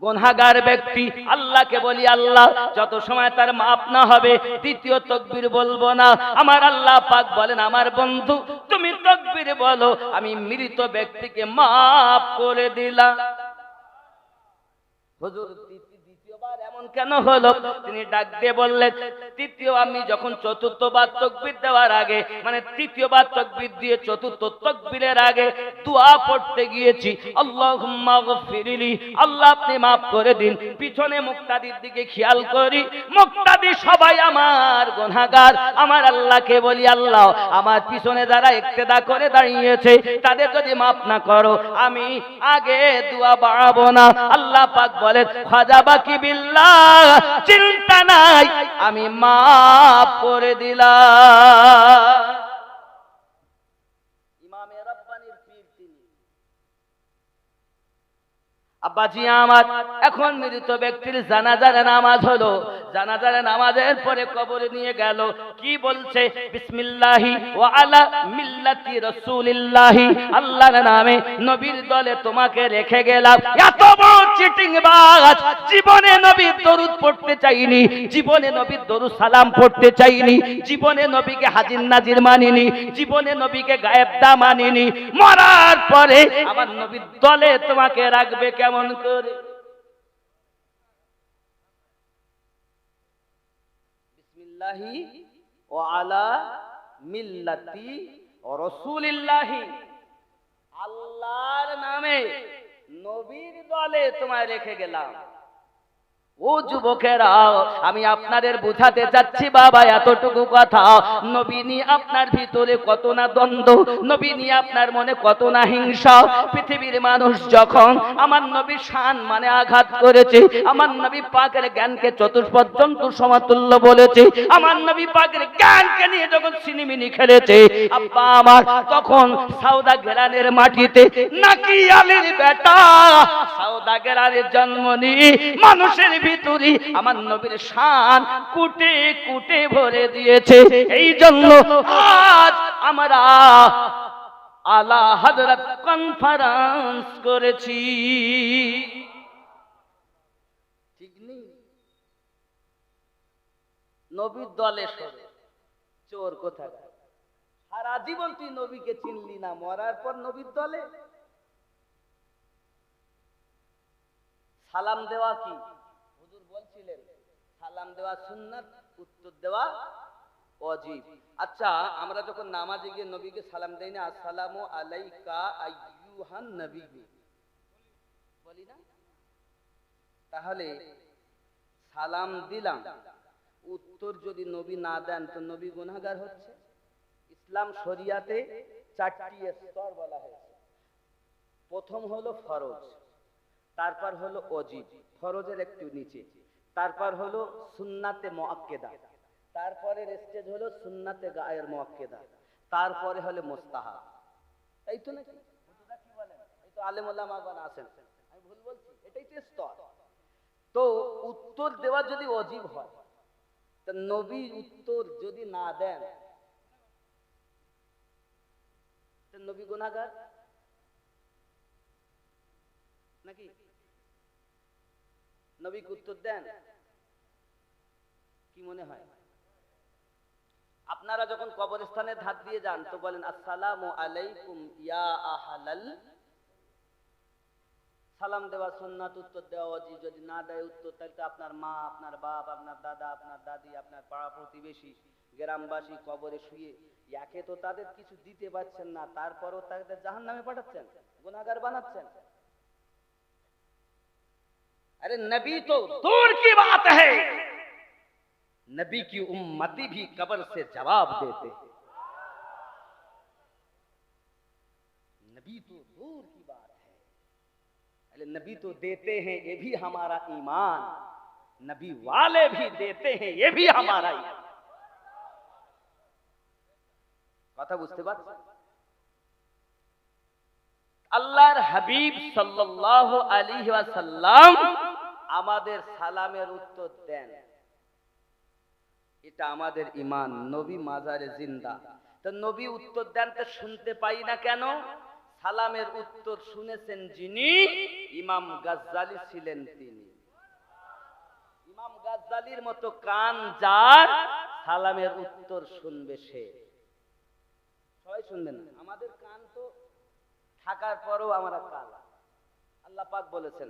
গুনাহগার ব্যক্তি। আল্লাহকে বলি, আল্লাহ যত সময় তার মাফ না হবে দ্বিতীয় তাকবীর বলবো না। আমার আল্লাহ পাক বলেন, আমার বন্ধু তুমি তাকবীর বলো, আমি মৃত ব্যক্তিকে মাফ করে দিলাম। হুজুর দ্বিতীয়বার এমন কেন হলো? তিনি ডাক দিয়ে বললেন, আমি যখন চতুর্থবার তাকবীর দেওয়ার আগে, মানে তৃতীয়বার তাকবীর দিয়ে চতুর্থ তাকবীরের আগে দোয়া পড়তে গিয়েছি, আল্লাহুম্মা গফিরলি, আল্লাহ আপনি maaf করে দিন। পিছনে মুক্তাদির দিকে খেয়াল করি, মুক্তাদি সবাই আমার গুনাহগার। আমার আল্লাহকে বলি, আল্লাহ আমার পিছনে যারা ইক্তেদা করে দাঁড়িয়েছে তাদের যদি maaf না করো আমি আগে দোয়া বাড়াবো না। আল্লাহ পাক বলেন, খাজা বাকি বিল্লাহ, চিন্তা নাই আমি মাফ করে দিলাম। ইমামে রাব্বানির পীর তিনি। আব্বাজি আমার, এখন মৃত ব্যক্তির জানাজার নামাজ হলো, জানাজার নামাজের পরে কবরে নিয়ে গেল, কি বলছে? বিসমিল্লাহি ওয়া আলা মিল্লাতি রাসূলিল্লাহি, আল্লাহর নামে নবীর দলে তোমাকে রেখে গেলাম। এত বড় চিটিং বাজ, জীবনে নবীর দরুদ পড়তে চাইনি, জীবনে নবীর দরুদ সালাম পড়তে চাইনি, জীবনে নবীকে হাজির নাজির মানিনি, জীবনে নবীকে গায়েব দা মানিনি, মরার পরে আমার নবীর দলে তোমাকে রাখবে কেমন করে? বিসমিল্লাহি ওয়া আলা মিল্লাতি রাসূলিল্লাহি, আল্লাহর নামে নবীর দলে তোমায় রেখে গেলাম। ও যুবকেরা, আমি আপনাদের বোঝাতে চাচ্ছি বাবা এতটুকু কথা, নবী নিয়ে আপনার ভিতরে কত না দ্বন্দ্ব, নবী নিয়ে আপনার মনে কত না হিংসা। পৃথিবীর মানুষ যখন আমার নবীর শান মানে আঘাত করেছে, আমার নবী পাকের জ্ঞানকে চতুষ্পদ জন্তুর সমতুল্য বলেছে, আমার নবী পাকের জ্ঞানকে নিয়ে যখন সিনিমিনি খেলেছে, আব্বা আমার তখন সাউদা গেরানের মাটিতে নাকি আলীর বেটা সাউদা গেরানের জন্ম নিয়ে মানুষের ভিতরে আমার নবীর শান কুটে কুটে ভরে দিয়েছে। এই জন্য আজ আমরা আলা হযরত কনফারেন্স করেছি, ঠিক নেই? নবীর দলে সরে চোর কোথাকার, সারা জীবন তুই নবীকে চিনলি না, মরার পর নবীর দলে। সালাম দেওয়া কি? হুজুর বলছিলেন সালাম দেওয়া সুন্নাত, উত্তর দেওয়া ওয়াজিব। আচ্ছা, আমরা যখন নামাজে গিয়ে নবীকে সালাম দেই না, আসসালামু আলাইকা আইয়ুহান নবী, বলি না? তাহলে সালাম দিলাম, উত্তর যদি নবী না দেন তো নবী গুনাহগার হচ্ছে। ইসলাম শরিয়াতে 4টি স্তর বলা হয়েছে। প্রথম হলো ফরজ, তারপর হলো ওয়াজিব, ফরজের একটু নিচে, তারপর হলো সুন্নাতে মুআক্কেদা, তারপরে স্টেজ হলো সুন্নাতে গায়ের মুআক্কেদা, তারপরে হলো মুস্তাহাব। তাই তো নাকি? হুজুরা কি বলেন? এই তো আলেম ওলামাগণ আছেন, আমি ভুল বলছি? এটাই তো স্তর। তো উত্তর দেওয়া যদি ওয়াজিব হয়, তা নবী উত্তর যদি না দেন তো নবী গুনাহগার নাকি? নবীকে উত্তর দেন, কি মনে হয়? আপনারা যখন কবরস্থানে ধার দিয়ে যান তো বলেন আসসালামু আলাইকুম ইয়া আহলাল, সালাম দেওয়া সুন্নাত, উত্তর দেওয়া ওয়াজিব। যদি না দেয় উত্তর, তাহলে আপনার মা, আপনার বাপ, আপনার দাদা, আপনার দাদি, আপনার পাড়া প্রতিবেশী, গ্রামবাসী কবরে শুয়ে একে তো তাদের কিছু দিতে পারছেন না, তারপরও তাদের জাহান্নামে পাঠাচ্ছেন, গুনাহগার বানাচ্ছেন। अरे नबी तो दूर की बात है, नबी की उम्मती भी कब्र से जवाब देते हैं। नबी तो दूर की बात है, अरे नबी तो देते हैं, ये भी हमारा ईमान, नबी वाले भी देते हैं, ये भी हमारा ईमान। কথা বুঝতে পারছেন? আল্লাহর হাবিব সাল্লাল্লাহু আলাইহি ওয়াসাল্লাম আমাদের সালামের উত্তর দেন, এটা আমাদের ঈমান। নবী মাজারে জিন্দা, তো নবী উত্তর দেন তো শুনতে পাই না কেন? সালামের উত্তর শুনেছেন যিনি, ইমাম গাজ্জালি ছিলেন তিনি। ইমাম গাজ্জালির মতো কান যার, সালামের উত্তর শুনবে সে। সবাই শুনবেন না, আমাদের কান তো থাকার পরেও আমরা কালা। আল্লাহ পাক বলেছেন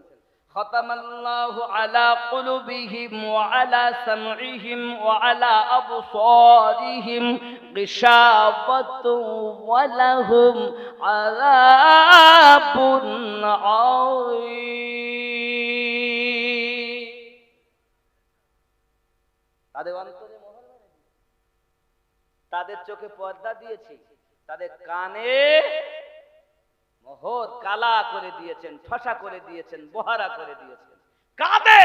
খতামাল্লাহু আলা কুলুবিহিম ওয়া আলা সামঈহিম ওয়া আলা আবসারিহিম গিশাওয়াতুন ওয়া লাহুম আযাবুন আযীম। তাদের অন্তরে মোহর মেরে দিয়েছি, তাদের চোখে পর্দা দিয়েছি, তাদের কানে মোহর কালা করে দিয়েছেন, ঠসা করে দিয়েছেন, বহারা করে দিয়েছেন। কাঁদে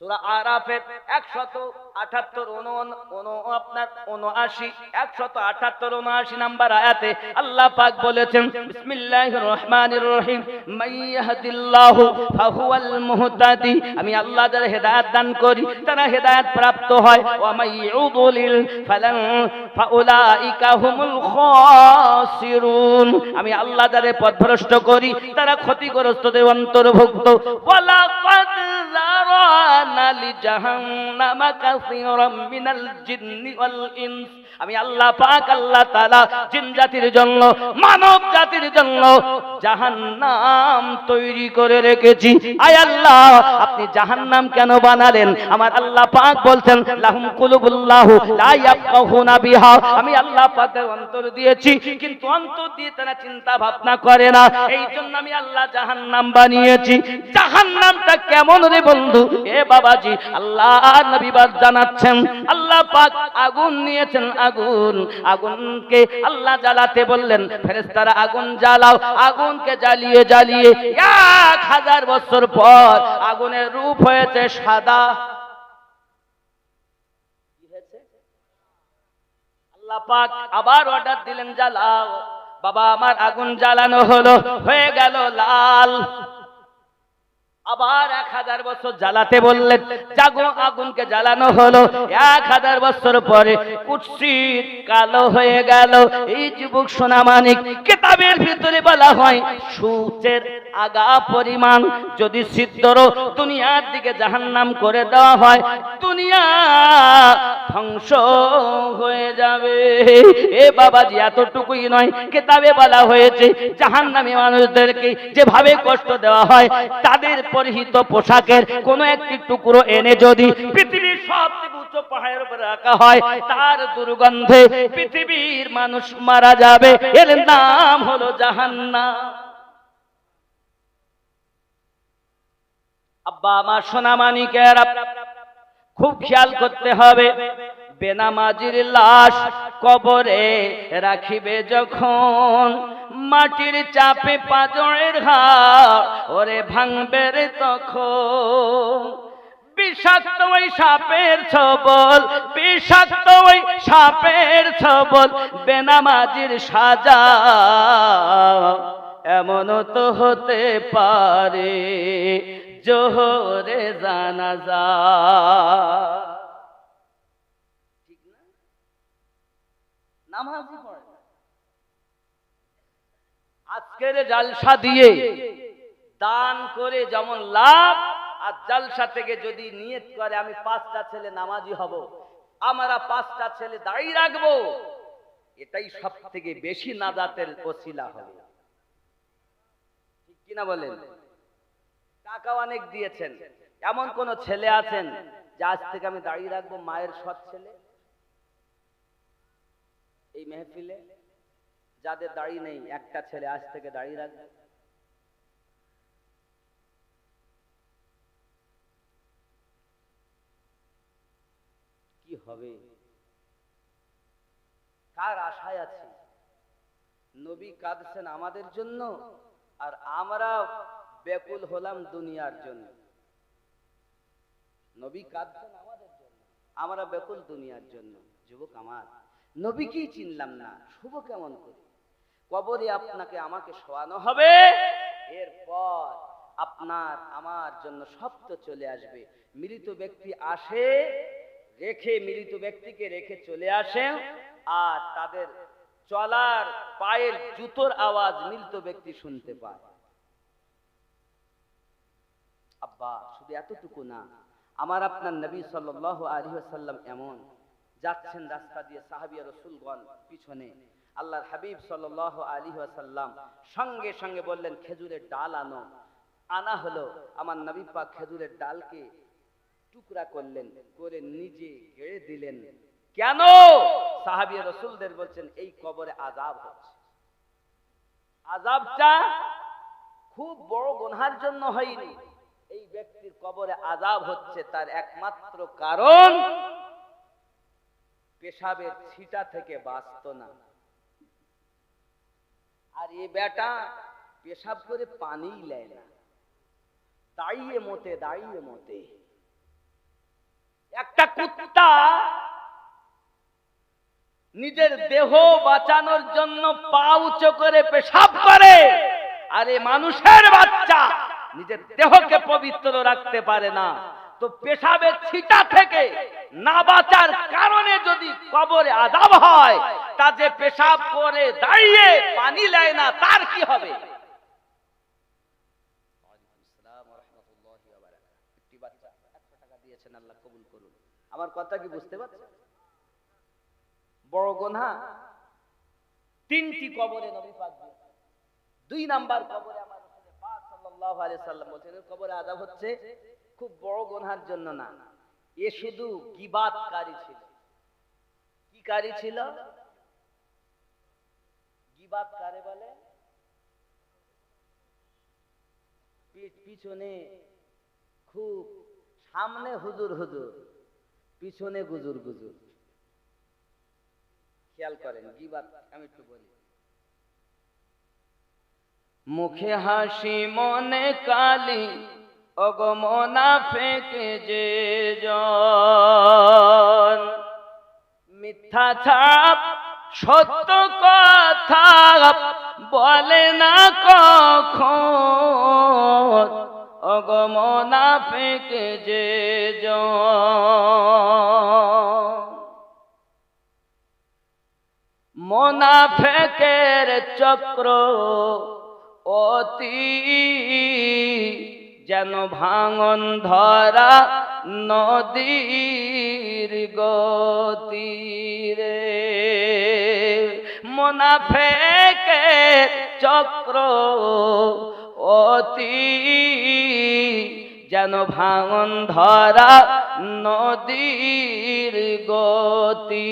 সূরা আরাফের 178 নাম্বার আয়াতে আল্লাহ পাক বলেছেন বিসমিল্লাহির রহমানির রহিম মাইয়াহদিল্লাহু ফাহুয়াল মুহতাদি, আমি আল্লাহ যারা হেদায়েত দান করি তারা হেদায়েত প্রাপ্ত হয়, ওয়া মাইয়ুদলিল ফালান ফাউলাইকা হুমুল খাসিরুন, আমি আল্লাহ যারা পথভ্রষ্ট করি তারা ক্ষতিগ্রস্তদের অন্তর্ভুক্ত। ওয়ালা কাদ যারানা লিজাহান্নামা কাসীরাম মিনাল জিন্নি ওয়াল ইনস, আমি আল্লাহ পাক আল্লাহ তাআলা জিন জাতির জন্য, মানব জাতির জন্য জাহান্নাম তৈরি করে রেখেছি। আয় আল্লাহ, আপনি জাহান্নাম কেন বানালেন? আমার আল্লাহ পাক বলছেন লাহুম কুলুবুল্লাহু লা ইয়াফকাহুনা বিহা, আমি আল্লাহ পাকের অন্তর দিয়েছি কিন্তু অন্তর দিয়ে তারা চিন্তা ভাবনা করে না, এই জন্য আমি আল্লাহ জাহান্নাম বানিয়েছি। জাহান্নামটা কেমন রে বন্ধু? এ বাবাজি, আল্লাহ নবী বাদ জানাচ্ছেন আল্লাহ পাক আগুন নিয়েছেন, আগুনকে আল্লাহ জ্বালাতে বললেন, ফেরেশতারা আগুন জ্বালাও। আগুনকে জ্বালিয়ে জ্বালিয়ে 1000 বছর পর আগুনের রূপ হয়েছে সাদা। কি হয়েছে? আল্লাহ পাক আবার অর্ডার দিলেন জ্বালাও। বাবা আমার আগুন জ্বালানো হলো, হয়ে গেল লাল। আবার 1000 বছর জ্বালাতে বললেন, জাগো, আগুনকে জ্বালানো হলো। 1000 বছর পরে কুৎসিত কালো হয়ে গেল। এই যুবক সোনামানিক, কিতাবের ভিতরে বলা হয় সূচের আগা পরিমাণ যদি ছিদ্র দুনিয়ার দিকে জাহান্নাম করে দেওয়া হয়, দুনিয়া ধ্বংস ধ্বংস হয়ে যাবে। এ বাবাজি, এতটুকুই নয়, কিতাবে বলা হয়েছে জাহান্নামী মানুষদেরকে যেভাবে কষ্ট দেওয়া হয়, তাদের পরিহিত পোশাকের কোনো একটি টুকরো এনে যদি পৃথিবীর সবচেয়ে উঁচু পাহাড়ের উপরে রাখা হয়, তার দুর্গন্ধে পৃথিবীর মানুষ মারা যাবে। এর নাম হলো জাহান্নাম। আব্বা আমার সোনামানিকেরা, খুব খেয়াল করতে হবে। বেনামাজির লাশ কবরে রাখিবে যখন, মাটির চাপে পাঁজরের হাড় ওরে ভাঙবে রে তখন। বিষাক্ত ওই সাপের ছবল, বিষাক্ত ওই সাপের ছবল, বেনামাজির সাজা এমনও তো হতে পারে জোহরে জানাজা। ঠিক না? নামাজি পড়ে না। আজকের জালসা দিয়ে দান করে যেমন লাভ, আর জালসা থেকে যদি নিয়ত করে আমি 5টা ছেলে নামাজি হব, আমরা 5টা ছেলে দাঁড়িয়ে রাখবো, এটাই সব থেকে বেশি নাজাতের ওসিলা হবে। ঠিক কিনা বলেন? টাকা অনেক দিয়েছেন, এমন কোন ছেলে আছেন যে আজ থেকে আমি দাঁড়িয়ে রাখবো মায়ের সৎ ছেলে? এই মেহফিলে যাদের দাঁড়িয়ে নেই, একটা ছেলে আজ থেকে দাঁড়িয়ে রাখবে। কি হবে? কার আশায় আছি? নবী কাঁদছেন আমাদের জন্য, আর আমরা ব্যাকুল হলাম দুনিয়ার জন্য। নবী কাঁদছেন আমাদের জন্য, আমরা ব্যাকুল দুনিয়ার জন্য। যুবক আমার, নবীকেই চিনলাম না, শুভ কেমন করে? কবরে আপনাকে আমাকে শোয়ানো হবে, এরপর আপনার আমার জন্য সব তো চলে আসবে। মৃত ব্যক্তি আসে রেখে, মৃত ব্যক্তিকে রেখে চলে আসে, আর তাদের চলার পায়ের জুতোর আওয়াজ মৃত ব্যক্তি শুনতে পায়। আব্বা, শুধু এতটুকু না, আমার আপনার নবী সাল্লাল্লাহু আলাইহি ওয়াসাল্লাম এমন যাচ্ছেন রাস্তা দিয়ে, সাহাবিয়া রাসূলগণ পিছনে, আল্লাহর হাবিব সাল্লাল্লাহু আলাইহি ওয়াসাল্লাম সঙ্গে সঙ্গে বললেন, খেজুরের ডাল আনো। আনা হলো, আমার নবী পাক খেজুরের ডালকে টুকরা করলেন, করে নিজে গেড়ে দিলেন। কেন? সাহাবিয়া রাসূলদের বলছেন, এই কবরে আযাব হচ্ছে। আযাবটা খুব বড় গুনাহের জন্য হয়নি। এই ব্যক্তির কবরে আযাব হচ্ছে তার একমাত্র কারণ পেশাবের ছিটা থেকে বাঁচত না। আর এই বেটা পেশাব করে পানিই নেয় না, দাঁড়িয়ে মতে দাঁড়িয়ে মতে। একটা কুত্তা নিজের দেহ বাঁচানোর জন্য পা উঁচু করে পেশাব করে, আর এই মানুষের বাচ্চা নিজের দেহকে পবিত্র রাখতে পারে না। তো পেশাবের ছিটা থেকে না বাঁচার কারণে যদি কবরে আযাব হয়, তা যে পেশাব করে দাঁড়িয়ে পানি নেয় না, তার কি হবে? আল্লাহ কবুল করুন। আমার কথা কি বুঝতে পারছেন? বড় গুনাহ। 3টি কবরে নবী পাক, 2 নাম্বার কবরে আমার রাসূল পাক সাল্লাল্লাহু আলাইহি সাল্লাম বলেন, কবরে আযাব হচ্ছে খুব বড় গুনাহের জন্য না, এ শুধু গীবাতকারী ছিল। কি কারী ছিল? গীবাত কারে বলে? পিছনে খুব, সামনে হুজুর হুজুর, পিছনে গুজুর গুজুর। খেয়াল করেন গীবাত। আমি একটু বলি, মুখে হাসি মনে কালি, ওগো মুনাফিক যে জন, মিথ্যা ছাপ সত্য কথা বলে না কখন, ওগো মুনাফিক যে জন। মুনাফিকের চক্র অতি যেন ভাঙন ধরা নদী নদীর গতি রে, মুনাফিকের চক্র অতি যেন ভাঙন ধরা নদীর গতি।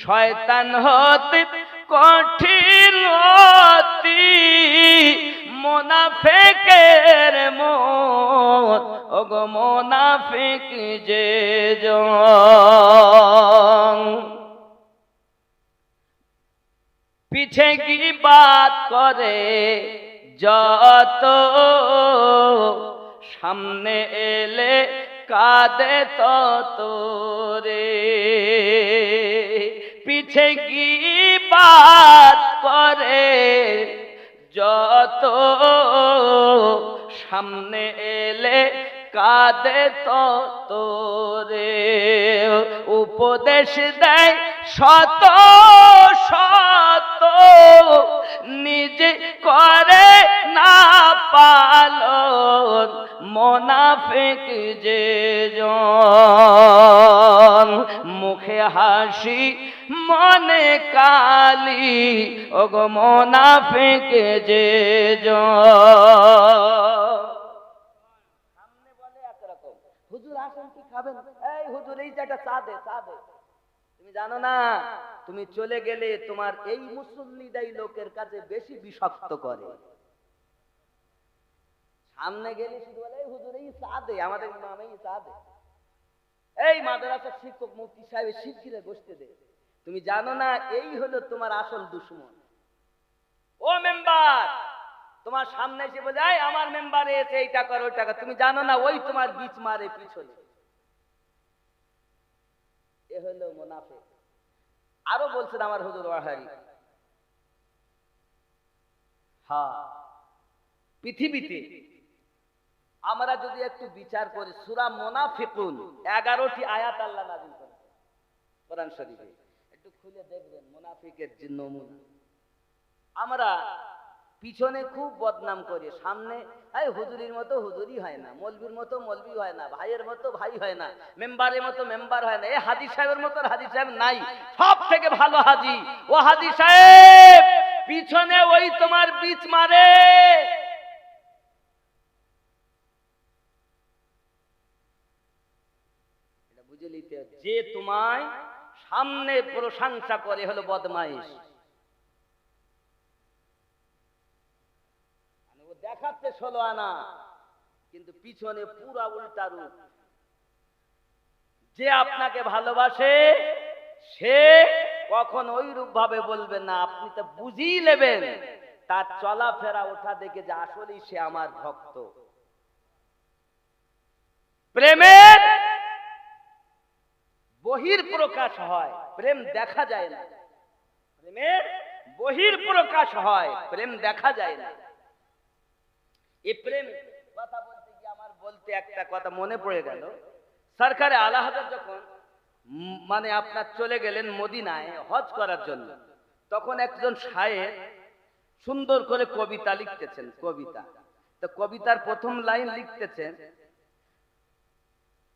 শয়তান হতে কঠিন অতি, মুনাফিকের মন ওগো মুনাফিক যে জন। পিছে গীবাত করে যত, সামনে এলে কাঁদে তত রে। পিছে গীবাত করে যত, সামনে এলে কাঁদে তত রে। উপদেশ দেয় শত শত, নিজে করে না পালন মুনাফিক যে জন। মুখে হাসি মনে কালি ওগো মুনাফিক যে জন। সামনে বলে একরকম, হুজুর আসেন কি খাবেন? এই হুজুর এই যে একটা চা দে, চা দে। তুমি জানো না, তুমি চলে গেলে তোমার এই মুসল্লিদাই লোকের কাছে বেশি বিষাক্ত করে। সামনে গেলে শুধু বলে এই হুজুর এই চা দে, আমাদের ইমাম এই চা দে, এই মাদ্রাসার শিক্ষক মুফতি সাহেব শিক্ষিরে বসতে দে। তুমি জানো না এই হলো তোমার আসল দুশমন। ও মেম্বার, তোমার সামনে এসে বলে এই আমার মেম্বারে এসে এইটা কর ওইটা কর, তুমি জানো না ওই তোমার বিচ মারে পিছনে। এ হলো মুনাফিক। আরো বলছেন আমার হুজুর ওয়াহারি, হ্যাঁ পৃথিবীতে আমরা যদি একটু বিচার করি, সূরা মুনাফিকুন 11টি আয়াত আল্লাহ নাযিল করেছেন কোরআন শরীফে, একটু খুলে দেখবেন মুনাফিকের যে নমুনা। আমরা পিছনে খুব বদনাম করি, সামনে এই হুজুরির মতো হুজুরি হয় না, মৌলবীর মতো মৌলবী হয় না, ভাইয়ের মতো ভাই হয় না, মেম্বারের মতো মেম্বার হয় না, এই হাজী সাহেবের মতো হাজী সাহেব নাই, সব থেকে ভালো হাজী ও হাজী সাহেব। পিছনে ওই তোমার বিচ মারে। এটা বুঝে নিতে, যে তোমায় সামনে প্রশংসা করে হলো বদমাইশ। দেখাচ্ছে 16 আনা, কিন্তু পিছনে পুরা উল্টা রূপ। যে আপনাকে ভালোবাসে সে কখন ওই রূপ ভাবে বলবে না, আপনি তো বুঝিয়ে নেবেন তার চলাফেরা ওঠা দেখে যে আসলেই সে আমার ভক্ত। প্রেমের বহির প্রকাশ হয়, প্রেম দেখা যায় না। প্রেমের বহির প্রকাশ হয়, প্রেম দেখা যায় না। এই প্রেম কথা বলতে গিয়ে আমার বলতে একটা কথা মনে পড়ে গেল। সরকারে আলা হযরত যখন মানে আপনার চলে গেলেন মদিনায় হজ করার জন্য, তখন একজন শায়ের সুন্দর করে কবিতা লিখতেছেন। কবিতা তো কবিতার প্রথম লাইন লিখতেছেন,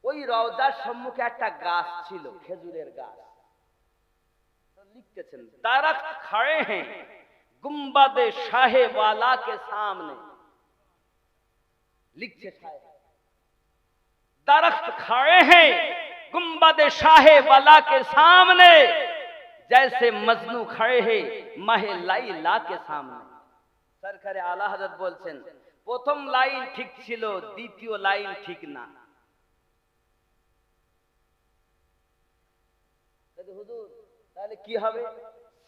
ওই রওজার সম্মুখে একটা গাছ ছিল, খেজুরের গাছ। তো লিখতেছেন দারख्त खड़े हैं गुंबद शाहे वाला के सामने। लिखते शायर दरख्त खड़े हैं गुंबद शाहे वाला के सामने, जैसे मजनू खड़े हैं माहे लाइला के सामने। सरकारे आला हजरत বলছেন প্রথম লাইন ঠিক ছিল, দ্বিতীয় লাইন ঠিক না। হুজুর তাহলে কি হবে?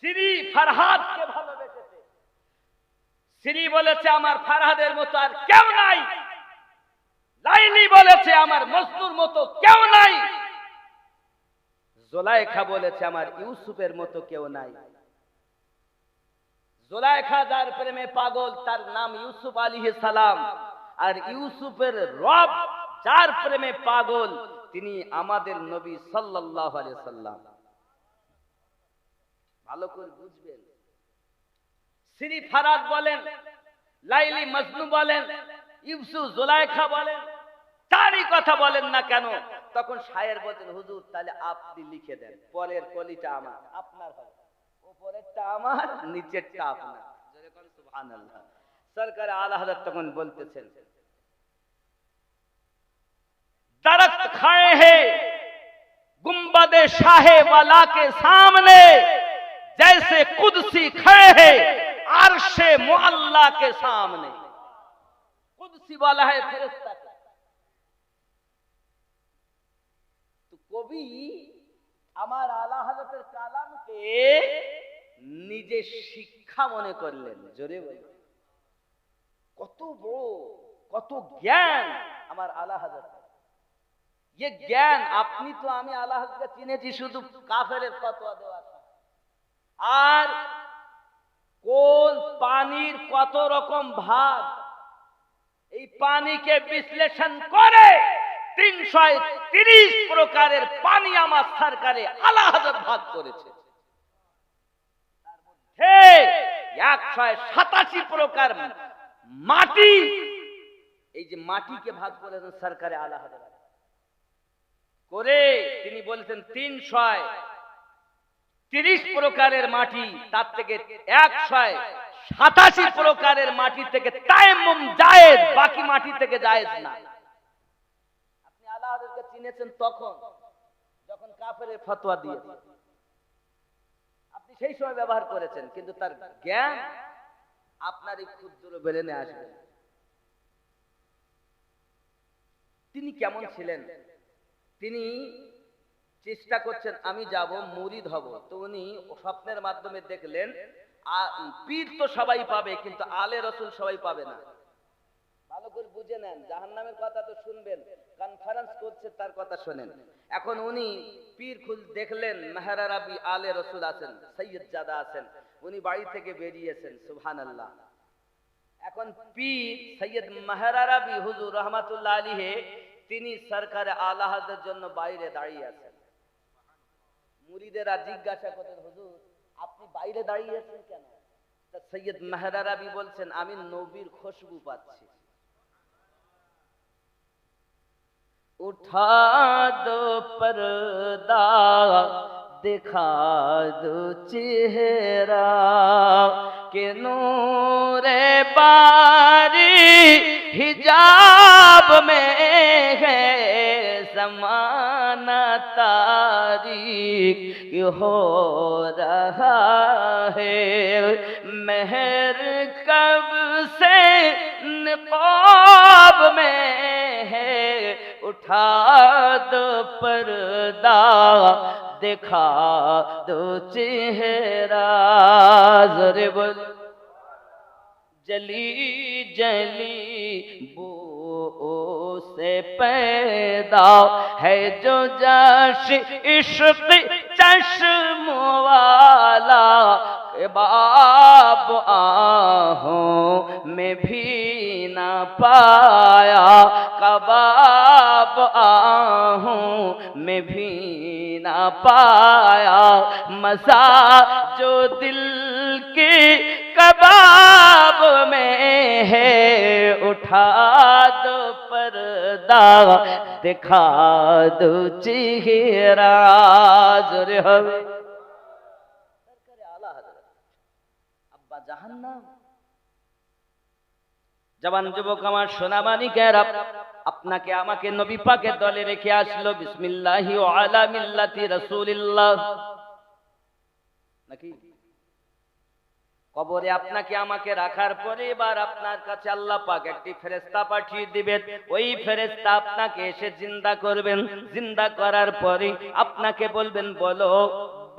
শ্রী ফরহাদকে ভালোবেসেছে। শ্রী বলেছে আমার ফরহাদের মতো আর কেউ নাই, লাইলি বলেছে আমার মজনুর মতো কেউ নাই, জুলাইখা বলেছে আমার ইউসুফের মতো কেউ নাই। জুলাইখা যার প্রেমে পাগল তার নাম ইউসুফ আলাইহিস সালাম, আর ইউসুফের রব যার প্রেমে পাগল তিনি আমাদের নবী সাল্লাল্লাহু আলাইহি সাল্লাম। ভালো করে বুঝবেন। শ্রী ফরহাদ বলেন, লাইলি মজনু বলেন, ইউসুফ জুলাইখা বলেন, তারই কথা বলেন না কেন? তখন শায়ের বলতেন, হুজুর তাহলে আপনি লিখে দেন, পরের কলিটা আমার, আপনার হবে, উপরেরটা আমার, নিচেরটা আপনার। যেরকম সুবহানাল্লাহ। সরকার আলা হযরত তখন বলতেছেন, दरख्त खड़े हैं गुंबदे शाहे वाला के सामने, जैसे कुदसी खड़े हैं अर्शे मुअल्ला के सामने। कुदसी वाला है फरिश्ता। तो कवि আমার আলা হযরতের কালামকে নিজে শিক্ষা মনে করলেন। জোরে বলুন, কত বড়, কত জ্ঞান আমার আলা হযরত। ये ज्ञान আপনি তো আমি আলা হযরতকে চিনেছি শুধু কাফেরের ফতোয়া দেওয়া, আর কোন পানির কত রকম ভাগ, এই পানিকে বিশ্লেষণ করে 330 প্রকারের পানি আমার সরকারে আলা হযরত ভাগ করেছে। তার মধ্যে 187 প্রকার মাটি, এই যে মাটিকে ভাগ করেছেন সরকারে আলা হযরত করে, তিনি বলেছেন 330 প্রকারের মাটি, তার থেকে 187 প্রকারের মাটি থেকে তায়াম্মুম জায়েজ, বাকি মাটি থেকে জায়েজ না। আপনি আলা হযরতকে চিনেছেন তখন যখন কাফেরের ফতোয়া দিয়েছে, আপনি সেই সময় ব্যবহার করেছেন, কিন্তু তার জ্ঞান আপনার এই ক্ষুদ্র ব্রেনে আসবে। তিনি কেমন ছিলেন? তিনি চেষ্টা করছেন আমি যাব মুরিদ হব। তো উনি স্বপ্নের মাধ্যমে দেখলেন পীর তো সবাই পাবে, কিন্তু আলে রসুল সবাই পাবে না। ভালো করে বুঝে নেন, জাহান্নামের কথা তো শুনবেন, কনফারেন্স করছে তার কথা শোনেন। এখন উনি পীর খুল দেখলেন, মেহের আরাবী আলে রসুল আছেন, সৈয়দ জাদা আছেন, উনি বাড়ি থেকে বেরিয়েছেন। সুবহানাল্লাহ। এখন পীর সৈয়দ মেহের আরাবী হুজুর রহমাতুল্লাহ আলাইহি তিনি সরকারে আলা হযরতের জন্য বাইরে দাঁড়িয়ে আছেন। মুরিদেরা জিজ্ঞাসা করতেন, হুজুর আপনি বাইরে দাঁড়িয়ে আছেন কেন? তা সৈয়দ মেহের আরাবী বলছেন, আমি নবীর খুশবু পাচ্ছি। উঠা দো পর্দা दिखा दो चेहरा के नूरे बारी हिजाब में है ज़माना तारीक हो रहा है महर कब से निकाब में है उठा दो पर्दा दिखा दो चेहरा ज़रे बोल जली जली बू से पैदा है जो जश इश्क चश्म वाला बाब आहों में भी ना पाया कबाब आहों में भी ना पाया मज़ा जो दिल के कबाब में है उठा दो पर्दा दिखा दो चेहरा ज़ोरे হবে সরকারে আলা হযরত আব্বা জাহান্নাম। জওয়ান যুবক আমার সোনামানিকেরা, আপনাকে আমাকে নবী পাকের দলে রেখে আসলো বিসমিল্লাহি ওয়া আলা মিল্লাতি রাসূলিল্লাহ, নাকি কবরে আপনাকে আমাকে রাখার পরে এবার আপনার কাছে আল্লাহ পাক একটি ফেরেশতা পাঠিয়ে দিবেন। ওই ফেরেশতা আপনাকে এসে জিন্দা করবেন। জিন্দা করার পরে আপনাকে বলবেন, বলো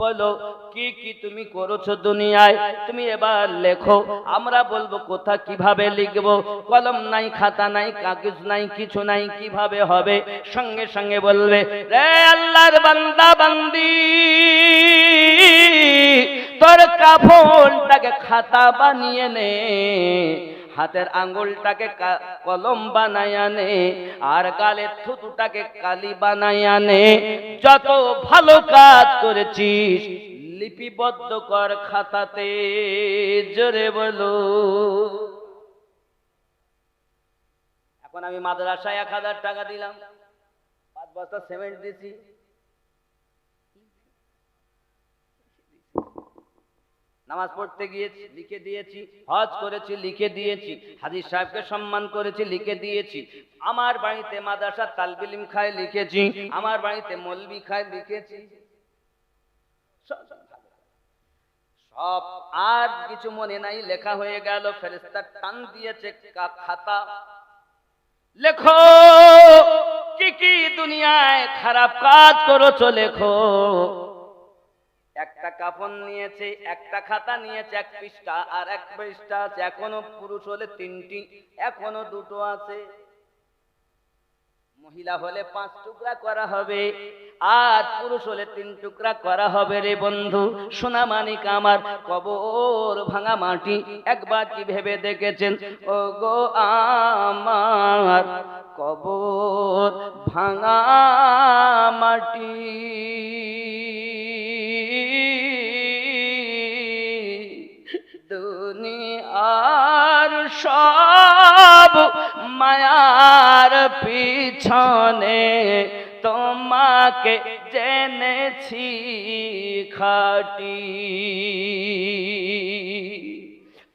বলো কি কি তুমি করেছো দুনিয়ায়, তুমি এবার লেখো। আমরা বলবো কোথা কিভাবে লিখবো, কলম নাই, খাতা নাই, কাগজ নাই, কিছু নাই, কিভাবে হবে? সঙ্গে সঙ্গে বলবে, রে আল্লাহর বান্দা বান্দি, তোর কাফনটাকে খাতা বানিয়ে নে, হাতের আঙ্গুলটাকে কলম বানায়া নে, আর গালের থুতুটাকে কালি বানায়া নে। যত ভালো কাজ করেছিস লিপিবদ্ধ কর খাতাতে। জোরে বলো। এখন আমি মাদ্রাসায় 1000 টাকা দিলাম, 5 বস্তা সিমেন্ট দিছি, নামাজ পড়তে গিয়েছি লিখে দিয়েছি, হজ করেছি লিখে দিয়েছি, হাজী সাহেবকে সম্মান করেছি লিখে দিয়েছি, আমার বাড়িতে মাদ্রাসা তালবিল ইলম খায় লিখেছি, আমার বাড়িতে মৌলবি খায় লিখেছি, সব আর কিছু মনে নাই, লেখা হয়ে গেল। ফেরেশতা টান দিয়েছে খাতা, লেখো কি কি দুনিয়ায় খারাপ কাজ করেছো লেখো। একটা কাফন নিয়েছে, একটা খাতা নিয়েছে, 1 পৃষ্ঠা আর 1 পৃষ্ঠা আছে। এখনো পুরুষ হলে 3টি, এখনো 2টো আছে। মহিলা হলে 5 টুকরা করা হবে, আর পুরুষ হলে 3 টুকরা করা হবে। রে বন্ধু সোনা মানিক আমার, কবর ভাঙা মাটি একবার কি ভেবে দেখেছেন? ও গো আমার কবর ভাঙা মাটি, দুনিয়ার সব মায়ার পিছনে তোমাকে জেনেছি খাঁটি।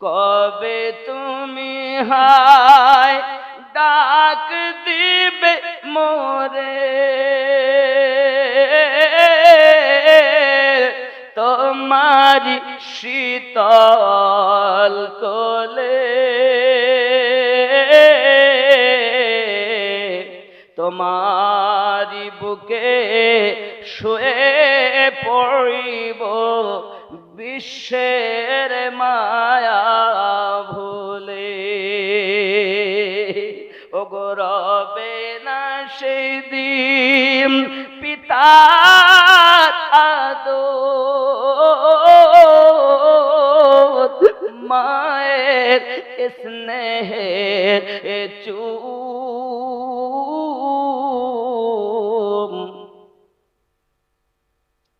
কবে তুমি হায় ডাক দিবে মোরে, তোমারি শীতল কোলে, তোমারি বুকে শুয়ে পড়িব বিশ্বের মায়া ভুলে। ওগো রবে না সেই দিন পিতার আদর, মায়ের স্নেহের চুম,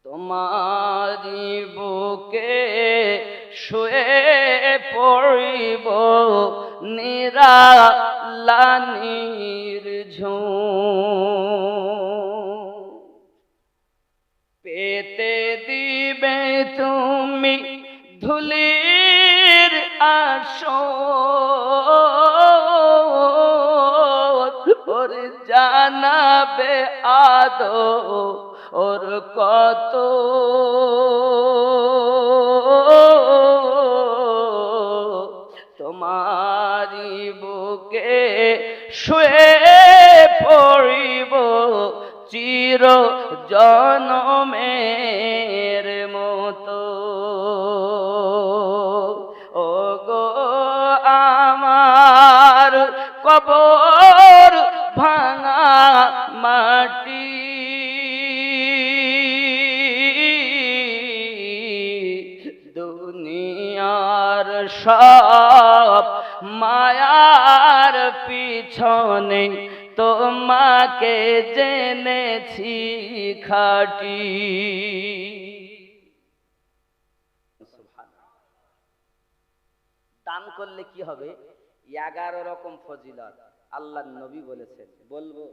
তোমারি বুকে শুয়ে পড়িব নিরালানির ঝুম। পেতে দিবে তুমি ধুলির আসর, ওর জানাবে আদো ওর কত, তোমারি বুকে শুয়ে পড়িব চির জনমের মতো। ও গো আমার কবর ভাঙা মাটি, দুনিয়ার সব মায়ার পিছনে তোমাকে জেনেছি খাঁটি। দান করলে কি হবে? 11 রকম ফজিলত আল্লাহর নবী বলেছেন, বলবো?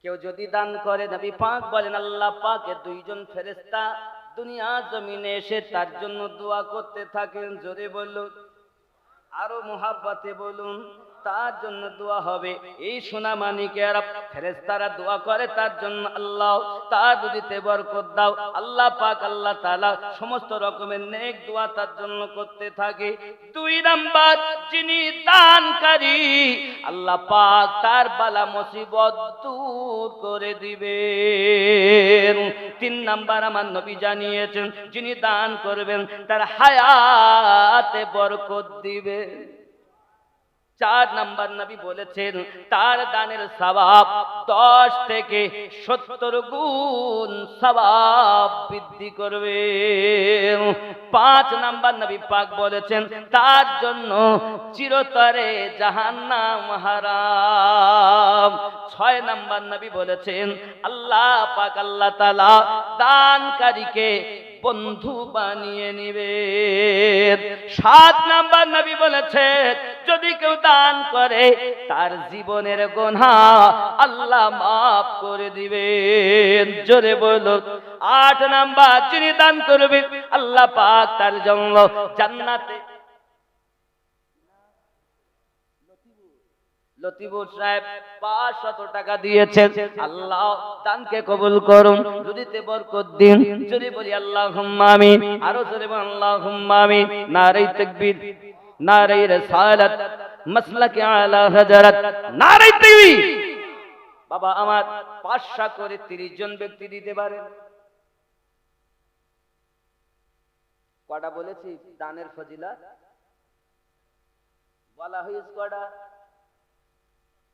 কেউ যদি দান করে, নবী পাক বলেন আল্লাহ পাকের 2 জন ফেরেশতা দুনিয়া জমিনে এসে তার জন্য দোয়া করতে থাকেন। জোরে বলুন, আরো মুহাব্বতে বলুন, তার জন্য দোয়া হবে। এই সোনা মানিকেরা ফেরেশতারা দোয়া করে তার জন্য, আল্লাহ তার রুজিতে বরকত দাও। আল্লাহ পাক আল্লাহ তাআলা সমস্ত রকমের নেক দোয়া তার জন্য করতে থাকে। 2 নাম্বার, যিনি দানকারী আল্লাহ পাক তার বালা মুসিবত দূর করে দিবেন। 3 নাম্বার আমার নবী জানিয়েছেন, যিনি দান করবেন তার হায়াতে বরকত দিবেন। 4 নাম্বার নবী বলেছেন তার দানের সওয়াব 10 থেকে 70 গুণ সওয়াব বৃদ্ধি করবে। 5 নাম্বার নবী পাক বলেছেন তার জন্য চিরতরে জাহান্নাম হারাম। 6 নাম্বার নবী বলেছেন আল্লাহ পাক আল্লাহ তাআলা দানকারীকে বন্ধু বানিয়ে নিবে। 7 নাম্বার নবী বলেছে, যদি কেউ দান করে তার জীবনের গুনাহ আল্লাহ মাফ করে দিবেন। জোরে বলো। 8 নাম্বার, যিনি দান করবে আল্লাহ পাক তার জন্য জান্নাতে, লতিফুর সাহেব 500 টাকা দিয়েছেন, আল্লাহ দানকে কবুল করুন, রুজিতে বরকত দিন। যদি বলি আল্লাহুম্মা আমিন, আরো জোরে বলি আল্লাহুম্মা আমিন। নারে তাকবীর, নারে রিসালাত, মাসলাকে আলা হযরত, নারে তাকবীর। বাবা আমার 500 করে 30 জন ব্যক্তি দিতে পারেন। কটা বলেছি দানের ফজিলত বলা হয়েছে? কটা?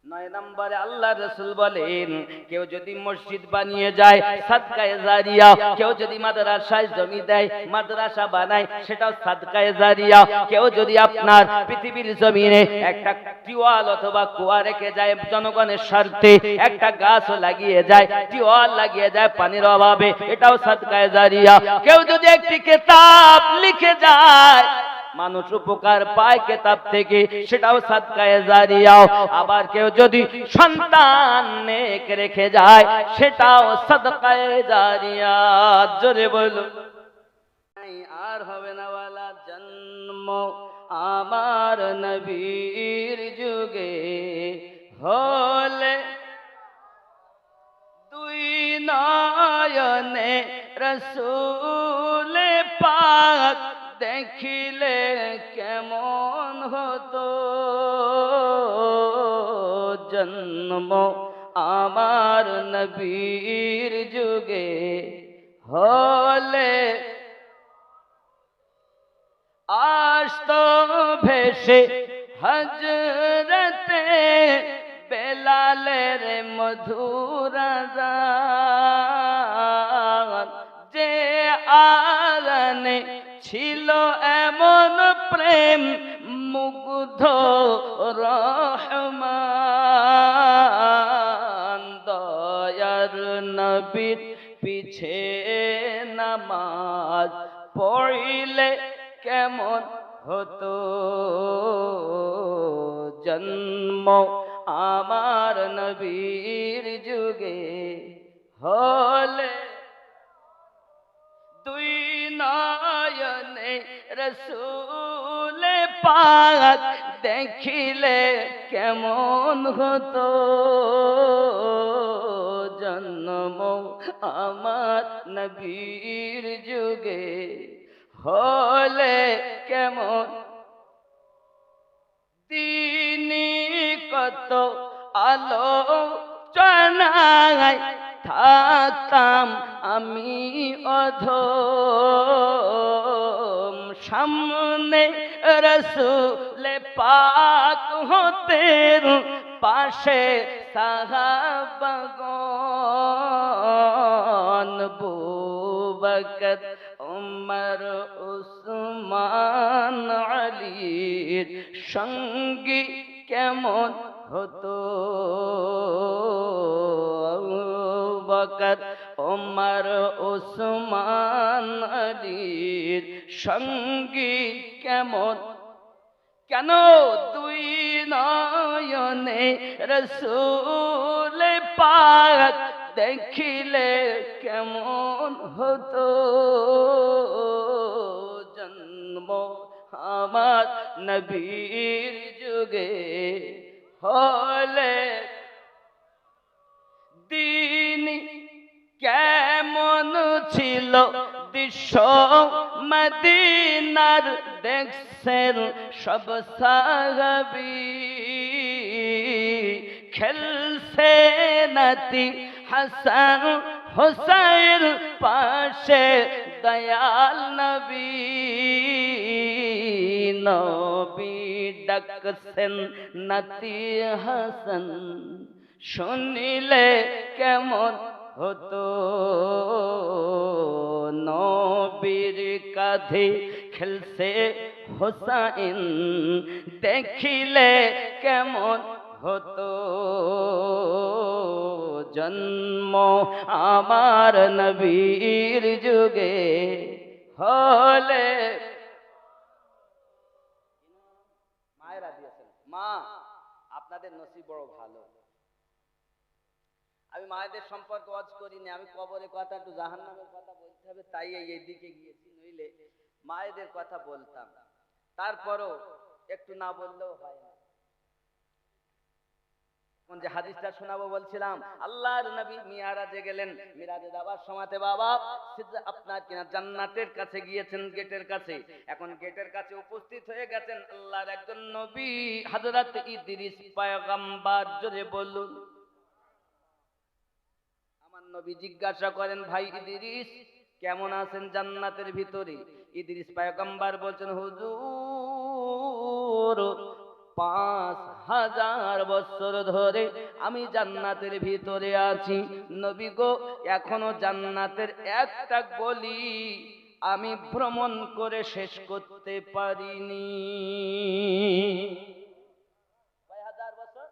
9 নম্বরে আল্লাহ রাসূল বলেন, কেউ যদি মসজিদ বানিয়ে যায় সাদকায়ে জারিয়া, কেউ যদি মাদ্রাসায় জমি দেয় মাদ্রাসা বানায় সেটাও সাদকায়ে জারিয়া, কেউ যদি আপনার পৃথিবীর জমিনে একটা টিওয়াল অথবা কুয়া রেখে যায় জনগণের স্বার্থে, একটা গাছও লাগিয়ে যায়, টিওয়াল লাগিয়ে যায় পানির অভাবে, এটাও সাদকায়ে জারিয়া। কেউ যদি একটি কিতাব লিখে যায় মানুষ উপকার পায় কিতাব থেকে, সেটাও সাদকায়ে জারিয়া। আবার কেউ যদি সন্তান নেক রেখে যায় সেটাও সাদকায়ে জারিয়া। জোরে বলো। আর হবে না ওয়ালা জন্ম আমার নবীর যুগে হলে, দুই নয়নে রাসূল পাক দেখিলে কেমন হতো। জন্ম আমার নবীর যুগে হলে, আসতো ভেসে হযরতে বেলালের মধুর আযান, যে আযানে ছিল এমন প্রেম মুগ্ধ রহমান। দয়ার নবীর পিছে নামাজ পড়িলে কেমন হতো। জন্ম আমার নবীর যুগে হলে, দুই নয়নে রাসূল পাক দেখিলে কেমন হতো। জন্ম আমার নবীর যুগে হলে কেমন, তিনি কত আলোচনায় থাকতাম আমি অধম, সামনে রাসূল পাক হতেন পাশে সাহাবাগণ, আবু বকর উমর উসমান আলীর সঙ্গী কেমন হতো। আবু বকর উমর উসমান আলীর সঙ্গী কেমন, কেন দুই নয়নে রাসূল পাক দেখিলে কেমন হতো। জন্ম আমার নবীর যুগে হলে, দিন কেমন ছিল দৃশ্য মদিনার দেখছেন সব সাহাবী, খেলছে নাতি হাসান হুসাইন পাশে দয়াল নবী, নবী ডাকছেন নাতি হাসান শুনিলে কেমন হতো। নবীর কাঁধে খেলছে হুসাইন দেখিলে কেমন হতো। জন্ম আমার নবীর যুগে হলে মায়েরা দিয়েছেন। মা আপনাদের নসিব বড় ভালো। আমি মায়েদের সম্পর্কে ওয়াজ করিনি, আমি কবরের কথা একটু জাহান্নামের কথা বলতে হবে তাই এই দিকে গিয়েছি, নইলে মায়েদের কথা বলতাম। তারপরও একটু না বললেও হয় না। কোন যে হাদিসটা শোনাবো বলছিলাম, আল্লাহর নবী মিরাজে গেলেন, মিরাজে যাওয়ার সময়তে বাবা আপনার কিনা জান্নাতের কাছে গিয়েছেন, গেটের কাছে। এখন গেটের কাছে উপস্থিত হয়ে গেছেন আল্লাহর একজন নবী হযরত ইদ্রিস পয়গম্বর। জোরে বলুন। আমার নবী জিজ্ঞাসা করেন, ভাই ইদ্রিস কেমন আছেন জান্নাতের ভিতরে? ইদ্রিস পয়গম্বর বলছেন, হুজুর 5000 বছর ধরে আমি জান্নাতের ভিতরে আছি। নবী গো, এখনো জান্নাতের একটা গলি আমি ভ্রমণ করে শেষ করতে পারিনি। কয় হাজার বছর?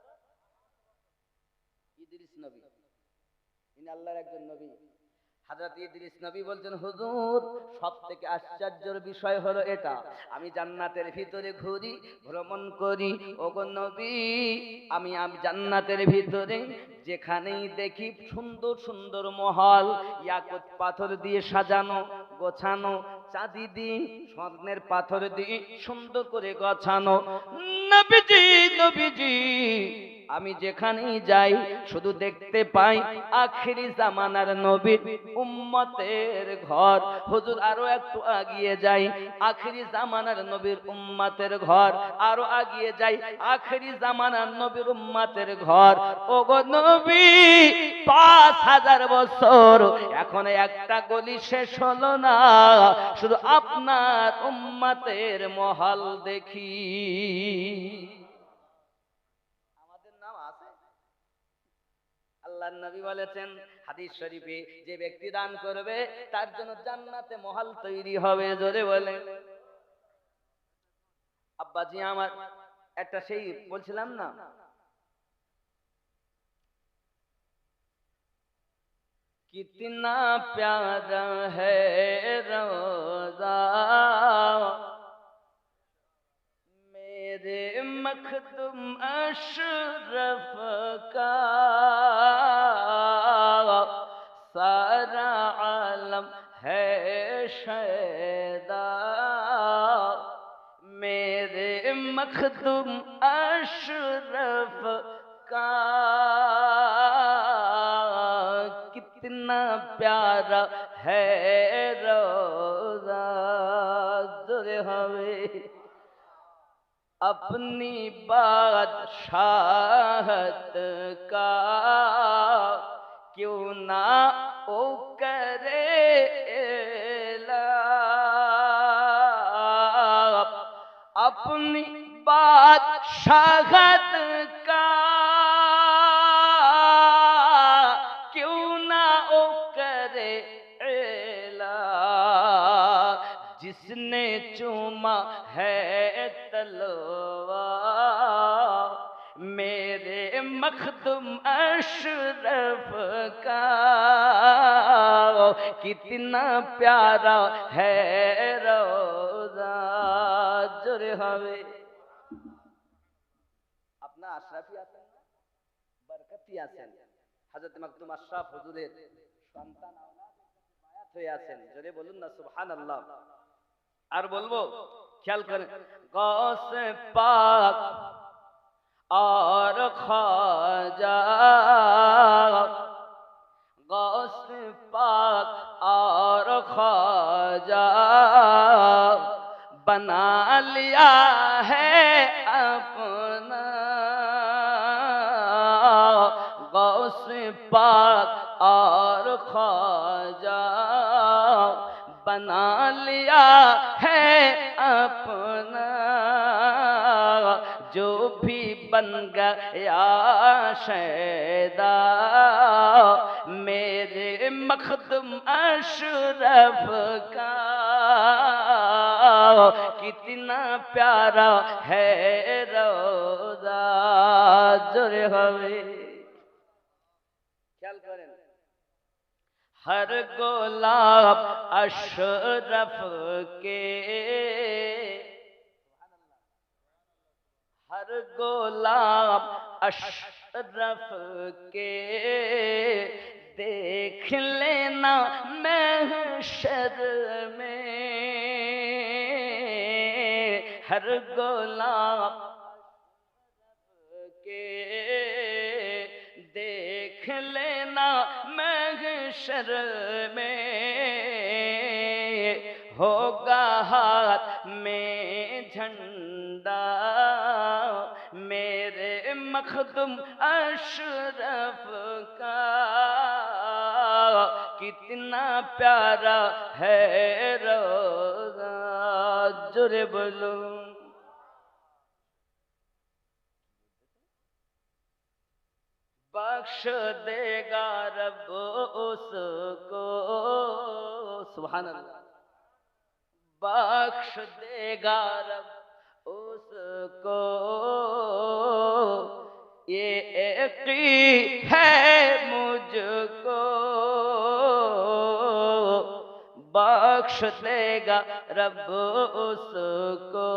ইদ্রিস নবী, ইনি আল্লাহর একজন নবী। হযরত ইদ্রিস নবী বলছেন, হুজুর সবথেকে আশ্চর্যের বিষয় হলো এটা, আমি জান্নাতের ভিতরে ঘুরি, ভ্রমণ করি, ওগো নবী আমি জান্নাতের ভিতরে যেখানেই দেখি সুন্দর সুন্দর মহল, ইয়াকুত পাথর দিয়ে সাজানো গোছানো, চাঁদি দিয়ে স্বর্ণের পাথর দিয়ে সুন্দর করে গোছানো। নবীজি নবীজি আমি যেখানেই যাই শুধু দেখতে পাই আখিরি জামানার নবীর উম্মতের ঘর। হুজুর আরো একটু আগিয়ে যাই, আখিরি জামানার নবীর উম্মতের ঘর। আরো আগিয়ে যাই, আখিরি জামানার নবীর উম্মতের ঘর। ওগো নবী 5000 বছর এখন একটা গলি শেষ হলো না, শুধু আপনার উম্মতের মহল দেখি। আল্লাহর নবী বলেছেন হাদিস শরীফে, যে ব্যক্তি দান করবে তার জন্য জান্নাতে মহল তৈরি হবে। জোরে বলে। আব্বাজি আমার একটা সেই বলছিলাম না, কিতনা প্যারা হ্যায় রোজা मेरे मखदुम अशरफ का, सारा आलम है शैदा मेरे मखदुम अशरफ का, कितना प्यारा है रोजा। जोरे हवे अपनी बादशाहत का क्यों ना ओ करे एलाप, अपनी बादशाहत का क्यों ना ओ करे एलाप, जिसने चूमा है तलवार मेरे मखदुम अशरफ का, कितना प्यारा है रोजा। जोरे हवे अपना अशरफी आছেন না, বরকতি আছেন, হযরত মখদুম আশরাফ হুজুরের সন্তান আওলাদ বায়াত হয়ে আছেন। জোরে বলুন না সুবহানাল্লাহ। আর বলবো, খেয়াল করেন, গৌসে পাক और ख्वाजा, गौसे पाक और ख्वाजा बना लिया है अपना, गौसे पाक और ख्वाजा बना लिया है अपना, जो भी बन गया शैदा मेरे मखदुम अशरफ का, कितना प्यारा है रोजा। जोरे हवे খেয়াল করেন, हर गुलाब अशरफ के, हर गुलाब अशरफ के देख लेना महशर में, हर गुलाब के देख लेना महशर में, होगा हाथ में झंडा मेरे मखदूम अशरफ का, कितना प्यारा है रोज़ा जुरे बोलो। बख्श देगा रब उसको, सुभान अल्लाह, बख्श देगा रब उसको, ये यकीन है मुझको, बख्श देगा रब उसको,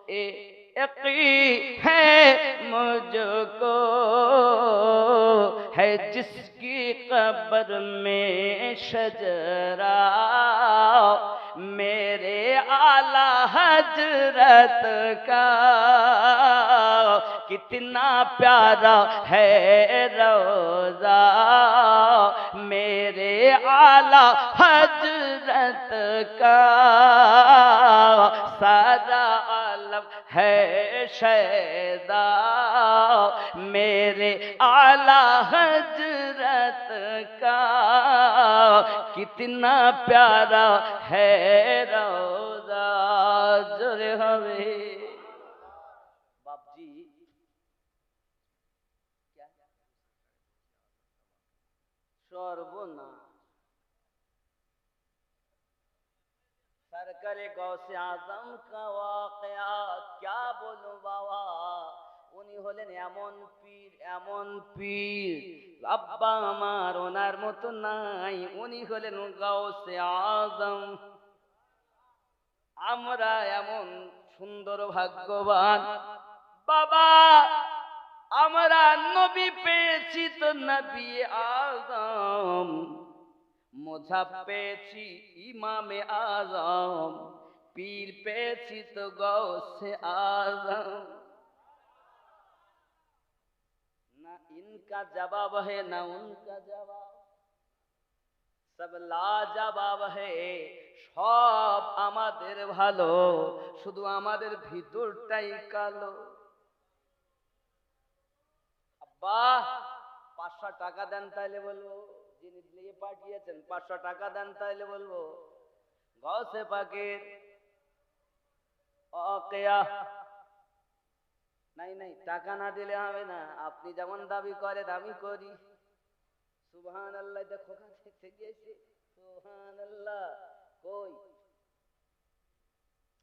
ये यकीन है मुझको, है जिसकी कब्र में शजरा मेरे आला हजरत का, कितना प्यारा है रोज़ा मेरे आला हजरत का, सारा आलम है शैदा मेरे आला हजरत का, कितना प्यारा है रोज़ा जुरे हवे। बाप जी क्या सर्वना सरकारे गौसे आजम का वाकया क्या बोलो बाबा, উনি হলেন এমন পীর, এমন পীর আব্বা আমার ওনার মতো নাই, উনি হলেন গাউসে আজম। আমরা এমন সুন্দর ভাগ্যবান বাবা, আমরা নবী পেয়েছি তো নবী আজম, মুজাব পেয়েছি ইমামে আজম, পীর পেয়েছি তো গৌসে आजम। ना इनका जवाब है ना उनका जवाब, सब लाजवाब है, সব আমাদের ভালো, শুধু আমাদের ভিতরটাই কালো। আব্বা 500 টাকা দেন তাইলে বলবো, যিনি দিয়ে পাঠিয়েছেন 500 টাকা দেন তাইলে বলবো গৌসে পাকের ওকেয়া। নাই নাই, টাকা না দিলে হবে না, আপনি যেমন দাবি করেন আমি করি। সুবহানাল্লাহ, দেখো দেখতে গিয়েছে, সুবহানাল্লাহ, কই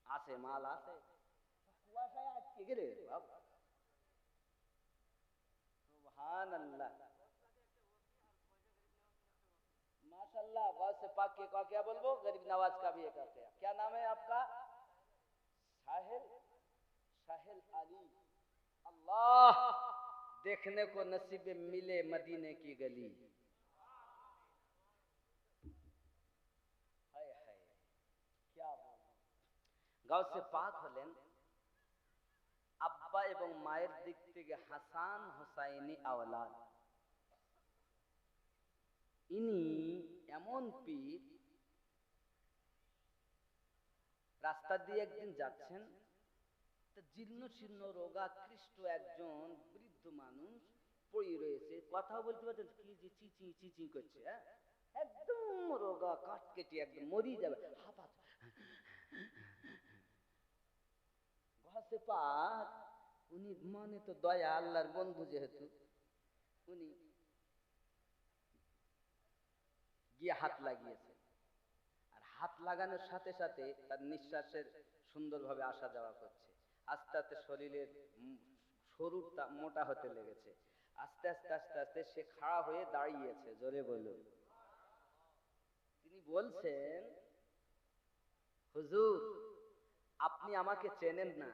আছে মাল আছে, কুয়াশায় আটকে গেলে বাবা। सुभान अल्लाह, माशाल्लाह, गौसे पाक के का क्या बोलबो, गरीब नवाज का भी एक है। क्या नाम है आपका? साहिल, साहिल अली। अल्लाह, देखने को नसीब मिले मदीने की गली। हाय हाय, क्या बोलबो। गौसे पाक हलेन আব্বা এবং মায়ের দিক থেকে হাসান হুসাইনি আওলাদ। ইনি এমন পীর, রাস্তা দিয়ে একদিন যাচ্ছেন, তো জীর্ণ শীর্ণ রোগাকৃষ্ট একজন বৃদ্ধ মানুষ পড়ে রয়েছে, কথা বলতে পারছেন, কি যে চিচি চিচি করছে, একদম রোগা কাটকেটে একদম মরি যাবে, হাঁপা। গৌসে পাক উনি মানে তো দয়া আল্লাহর বন্ধু, যেহেতু উনি গিয়ে হাত লাগিয়েছেন, আর হাত লাগানোর সাথে সাথে তার নিঃশ্বাসের সুন্দরভাবে আসা যাওয়া করছে, আস্তে আস্তে শরীরের শরীরটা মোটা হতে লেগেছে। আস্তে আস্তে আস্তে আস্তে সে খাড়া হয়ে দাঁড়িয়েছে, জোরে বলুন। তিনি বলছেন, হুজুর আপনি আমাকে চেনেন না,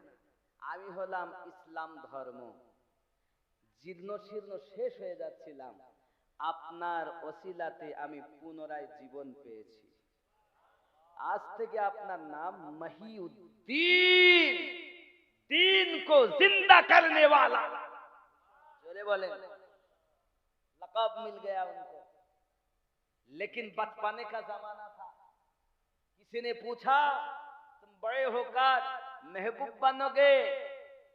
আমি হলাম ইসলাম ধর্ম, জীর্ণ শীর্ণ শেষ হয়ে যাচ্ছিলাম, আপনার ওসিলাতে আমি পুনরায় জীবন পেয়েছি, আজ থেকে আপনার নাম মহিউদ্দিন, दीन को जिंदा करने वाला। जोरे बोले, लक़ब मिल गया उनको। लेकिन बचपने का जमाना था, किसी ने पूछा तुम बड़े होकर महबूब बनोगे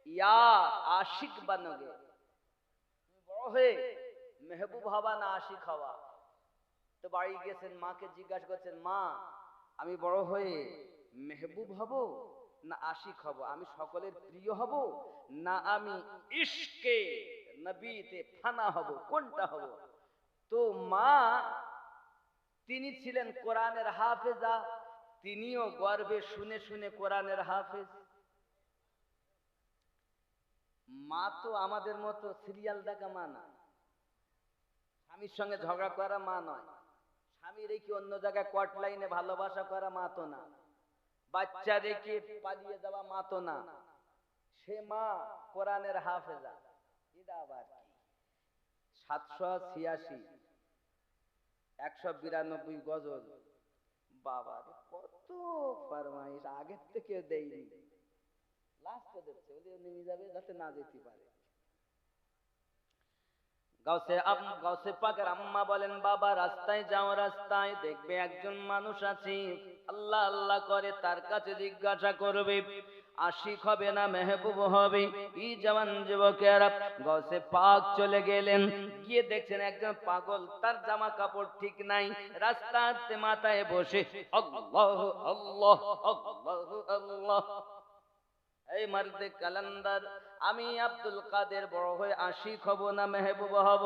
या आशिक बनोगे, तुम बड़ो হয়ে महबूब हवा ना आशिक हवा। তো বাড়ি গেছেন, মাকে জিজ্ঞাসা করছেন, মা আমি বড় হয়ে মেহবুব হব না আশিক হব, আমি সকলের প্রিয় হব না আমি ইশকে নবীতে ফানা হব, কোনটা হব? তো মা তিনি ছিলেন কোরআনের হাফেজা, তিনিও গর্বে শুনে শুনে কোরআনের হাফেজ। মা তো আমাদের মতো সিরিয়াল দেখা মা না, স্বামীর সঙ্গে ঝগড়া করা মা নয়, স্বামী রেখে অন্য জায়গায় কট লাইনে ভালোবাসা করা মা তো না, বাচ্চা রেখে পালিয়ে যাওয়া মা তো না, সে মা কোরআনের হাফেজা। এটা আবার কি 786 192 গজল, বাবা কত ফরমাইশ, আগের থেকে দেয়নি, লাস্টে দিচ্ছে, ওদের নেমে যাবে যাতে না যেতে পারে। গাউসে পাকের আম্মা বলেন, বাবা রাস্তায় যাও, রাস্তায় দেখবে একজন মানুষ আছে আল্লাহ আল্লাহ করে, তার কাছে জিজ্ঞাসা করবে আশিক হবে না মেহবুব হবে? এই জওয়ান যুবকেরা গাউসে পাক চলে গেলেন, গিয়ে দেখছেন একজন পাগল, তার জামা কাপড় ঠিক নাই, রাস্তাতে মাথায় বসে আল্লাহ আল্লাহ আল্লাহ আল্লাহ। এই মার্দে কালান্দার, আমি আব্দুল কাদের বড় হয়ে আশিক হব না মেহবুব হব?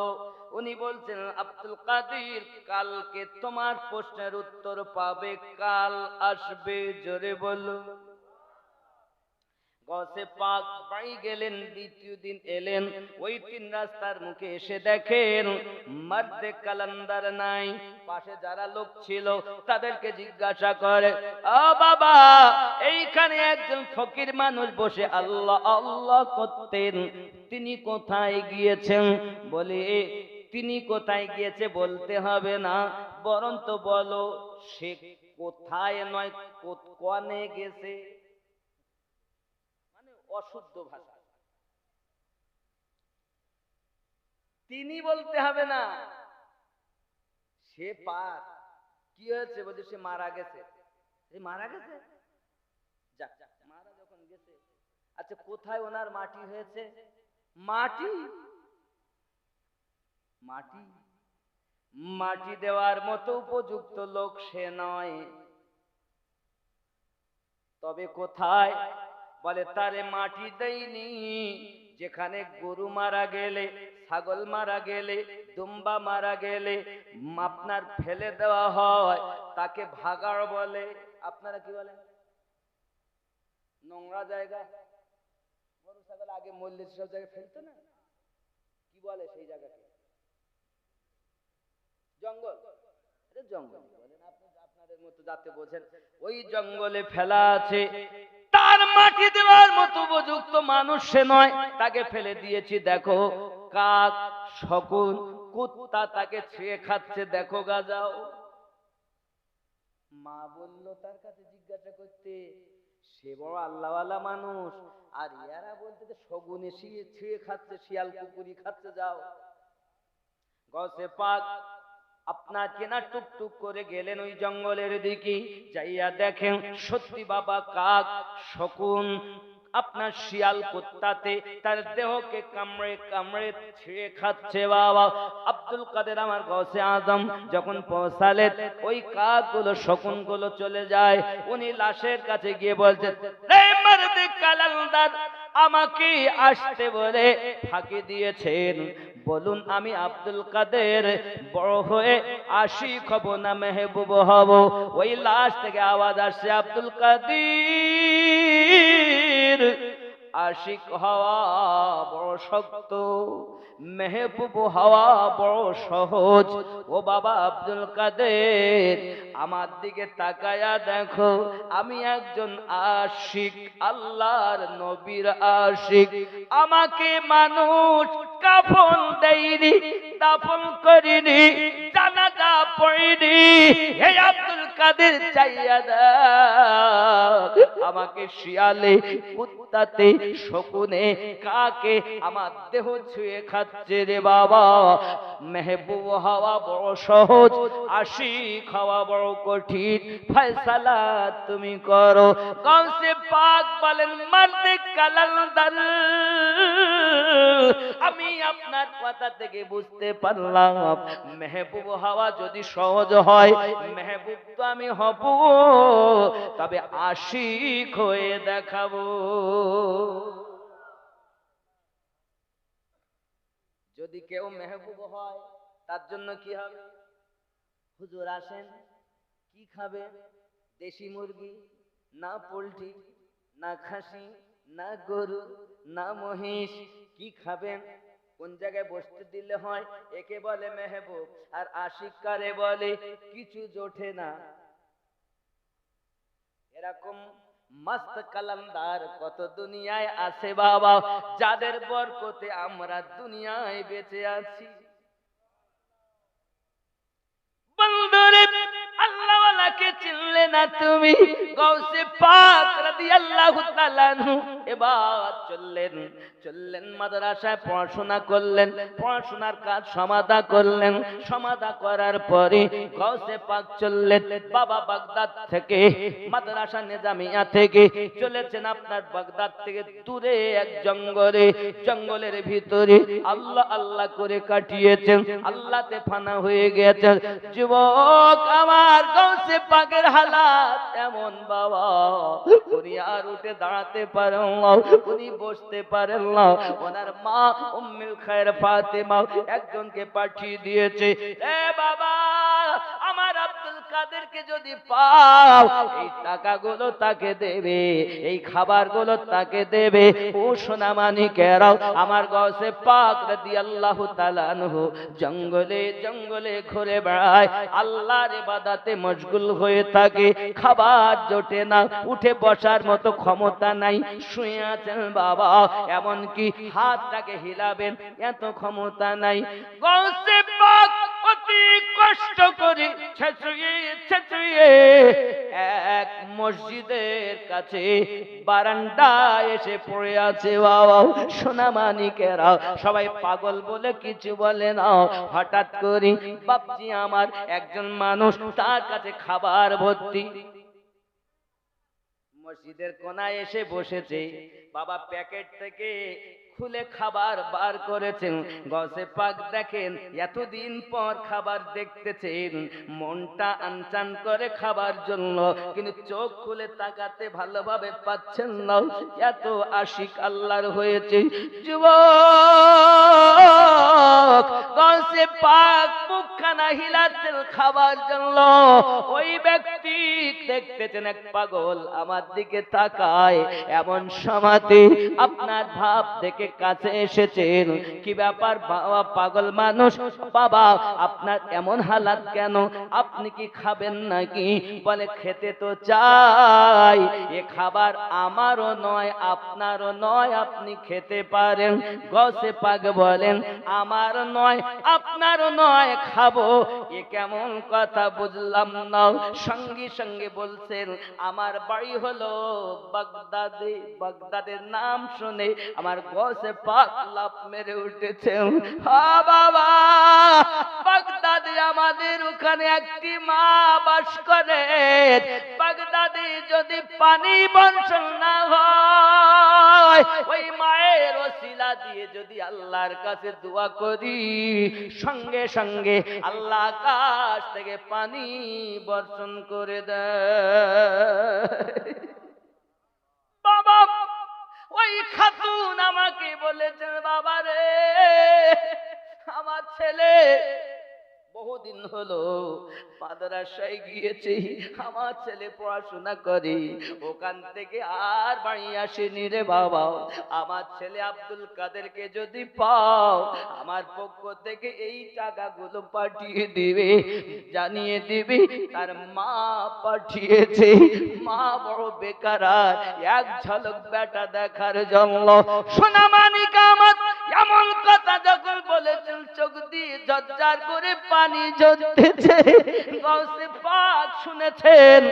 উনি বলছেন, আব্দুল কাদের কালকে তোমার প্রশ্নের উত্তর পাবে, কাল আসবে, জোরে বলো। গসে পাক বাড়ি গেলেন, দ্বিতীয় দিন এলেন, ওই তিন রাস্তার মুখে এসে দেখেন মার্দে কালান্দার নাই। পাশে যারা লোক ছিল তাদেরকে জিজ্ঞাসা করে, ও বাবা এইখানে একজন ফকির মানুষ বসে আল্লাহ আল্লাহ করতেন, তিনি কোথায় গিয়েছেন? বলে তিনি কোথায় গিয়েছে বলতে হবে না, বরং তো বলো সে কোথায় নয় কোনে গেছে, অশুদ্ধ ভাষা। তিনি বলতে হবে না, সে পার, কি হয়েছে? বলছে সে মারা গেছে। মারা গেছে, যাক মারা যখন গেছে, আচ্ছা কোথায় ওনার মাটি হয়েছে? মাটি মাটি মাটি দেওয়ার মতো উপযুক্ত লোক সে নয়, তবে কোথায়? বলে তারে মাটি দেয়নি যেখানে গরু মারা গেলে, ছাগল মারা গেলে, দুম্বা মারা গেলে আপনার ফেলে দেওয়া হয়, তাকে ভাগাড় বলে। আপনারা কি বলেন? নোংরা জায়গা, গরু ছাগল আগে মরলে সব জায়গায় ফেলতো না, কি বলে সেই জায়গাকে? জঙ্গল। জঙ্গল বলেন আপনি, আপনাদের মতো যাতে বোঝেন। ওই জঙ্গলে ফেলা আছে, তার মাটি দেওয়ার মতো উপযুক্ত মানুষ সে নয়, তাকে ফেলে দিয়েছি। দেখো কাক, শকুন, কুত্তা তাকে ছুঁয়ে খাচ্ছে, দেখো গা যাও। মা বলল তার কাছে জিজ্ঞাসা করতে, সে বড় আল্লাহওয়ালা মানুষ, আর ইয়ারা বলতে শগুনে ছুঁয়ে খাচ্ছে, শিয়াল কুকুরি খাচ্ছে, যাও। গসে পাক আপনার কেনা টুকটুক করে গেলেন ওই জঙ্গলের দিকে, যাইয়া দেখেন সত্যি বাবা কাক, শকুন, আপনার শিয়াল কুত্তাতে তার দেহকে কামড়ে কামড়ে ছিঁড়ে খাচ্ছে। বাবা আব্দুল কাদের আমার গৌসে আজম যখন পৌঁছালেন, ওই কাকগুলো শকুনগুলো চলে যায়, উনি লাশের কাছে গিয়ে বলছেন, রে মারদে কালান্দার, আমাকে আসতে বলে ফাঁকি দিয়েছেন, বলুন আমি আব্দুল কাদের বড় হয়ে আশিক হব না মেহবুব হব? ওই লাশ থেকে আওয়াজ আসছে, আব্দুল কাদের আশিক হওয়া বড় শক্ত, মেহবুব হওয়া বড় সহজ। ও বাবা আব্দুল কাদের, আমার দিকে তাকায়া দেখো, আমি একজন আশিক, আল্লাহর নবীর আশিক। আমাকে মানুষ কাফন দেয়নি, দাফন করিনি, জানাজা পড়িনি। হে আব্দুল কাদের চাইয়া দেখ, আমাকে শিয়ালে, কুত্তাতে, শকুনে, কাকে আমার দেহ ছুঁয়ে খাচ্ছে রে বাবা। মেহবুব হওয়া বড় সহজ, আশিক হওয়া বড় কঠিন। ফয়সালা তুমি করো। গাউসে পাক বলেন মার্দে কালান্দার, আমি আপনার কথা থেকে বুঝতে পারলাম মেহবুব হওয়া যদি সহজ হয়, মেহবুব তো আমি হব, তবে আশিক হয়ে দেখাবো। যদি কেউ মেহবুব হয়, তার জন্য কি হবে? হুজুর আসেন, কি খাবে? দেশি মুরগি, না পোল্ট্রি, না খাসি, না গরু, না মহিষ, কি খাবেন? কোন জায়গায় বসতে দিলে হয়? একে বলে মেহবুব। আর আশিক কারে বলে? কিছু জোটে না। এরকম মস্ত কালামদার কত দুনিয়ায় আছে বাবা, যাদের বরকতে আমরা দুনিয়ায় বেঁচে আছি। বন্ধুরে, আল্লাহওয়ালাকে চিনলে না তুমি? গাউসে পাক রাদিয়াল্লাহু তাআলা আনহু এবার চললেন মাদ্রাসায় পড়াশোনা করলেন, পড়াশোনার কাজ সমাধা করলেন। সমাধা করার পরে গাউসে পাক চললেন বাবা বাগদাদ থেকে, মাদ্রাসা নিজামিয়া থেকে চলেছেন আপনার বাগদাদ থেকে দূরে এক জঙ্গলে। জঙ্গলের ভিতরে আল্লাহ আল্লাহ করে কাটিয়েছেন, আল্লাহতে ফানা হয়ে গেছেন। যুবক আমার, গাউসে পাকের হালাত এমন বাবা, উনি আর উঠে দাঁড়াতে পারেন না, উনি বসতে পারেন না। ওনার মা উম্মুল খায়র ফাতেমা একজনকে পাঠিয়ে দিয়েছে, এ বাবা, আমার আব্দুল কাদেরকে যদি পাও, এই টাকাগুলো তাকে দেবে, এই খাবারগুলো তাকে দেবে। ও সোনা মানিকেরাও, আমার গাউসে পাক রাদিয়াল্লাহু তাআলা আনহু জঙ্গলে জঙ্গলে ঘুরে বেড়ায়, আল্লাহর ইবাদতে মশগুল হয়ে থাকে। খাবার জোটে না, উঠে বসার মতো ক্ষমতা নাই, শুয়ে আছেন বাবা, এমনকি হাতটাকে হিলাবেন এত ক্ষমতা নাই। গাউসে পাক অতি কষ্ট করে ছেঁচড়িয়ে এক মসজিদের কাছে বারান্দায় এসে পড়ে আছে বাবা। সোনা মানিকেরা সবাই পাগল বলে কিছু বলে না। হঠাৎ করে বাপজি আমার একজন মানুষ, তার কাছে খাবার ভর্তি, মসজিদের কোনায় এসে বসেছে। বাবা প্যাকেট থেকে খুলে খাবার বার করেছেন। গাউসে পাক দেখেন এতদিন পর খাবার দেখতেছেন, মনটা আনচান করে খাবার জন্য, কিন্তু চোখ খুলে তাকাতে ভালোভাবে পাচ্ছেন না, এত আশিক আল্লাহর হয়েছে। যুবক গাউসে পাক মুখখানা হিলাচ্ছেন খাবার জন্য। ওই ব্যক্তি দেখতেছেন এক পাগল আমার দিকে তাকায়, এমন সমাতে আপনার ভাব দেখে কাছে এসেছেন। কি ব্যাপার বাবা, পাগল মানুষ, বাবা আপনার এমন হালাত কেন? আপনি কি খাবেন নাকি? বলে খেতে তো চাই, এ খাবার আমারও নয় আপনারও নয়, আপনি খেতে পারেন। গাউসে পাক বলেন আমার নয় আপনারও নয়, খাবো। এ কেমন কথা বুঝলাম না। সঙ্গে সঙ্গে বলছেন আমার বাড়ি হলো বাগদাদে। বাগদাদের নাম শুনে আমার গাউসে পাক লাফ মেরে উঠেছে। হ্যাঁ বাবা, বাগদাদে আমাদের ওখানে একটি মা বাস করে। বাগদাদে যদি পানি বর্ষণ না হয়, ওই মায়ের ওসিলা দিয়ে যদি আল্লাহর কাছে দোয়া করি, সঙ্গে সঙ্গে আল্লাহ আকাশ থেকে পানি বর্ষণ করে দেয়। বাবা ওই খাতুন আমাকে বলেছেন, বাবা রে, আমার ছেলে বহুদিন হলো মাদ্রাসায় গিয়েছি, আমার ছেলে পড়াশোনা করে, ওখান থেকে আর বাড়ি আসেনি রে বাবা। আমার ছেলে আব্দুল কাদেরকে যদি পাও, আমার পক্ষ থেকে এই টাকাগুলো পাঠিয়ে দিবে, জানিয়ে দিবে তার মা পাঠিয়েছে। মা বড় বেকার, এক ঝলক বেটা দেখার জন্য। সোনা মানিক আমার এমন কথা যখন বলেছেন, চোখ দিয়ে ঝরঝর করে পানি ঝরতেছে। গাউসে পাক শুনেছেন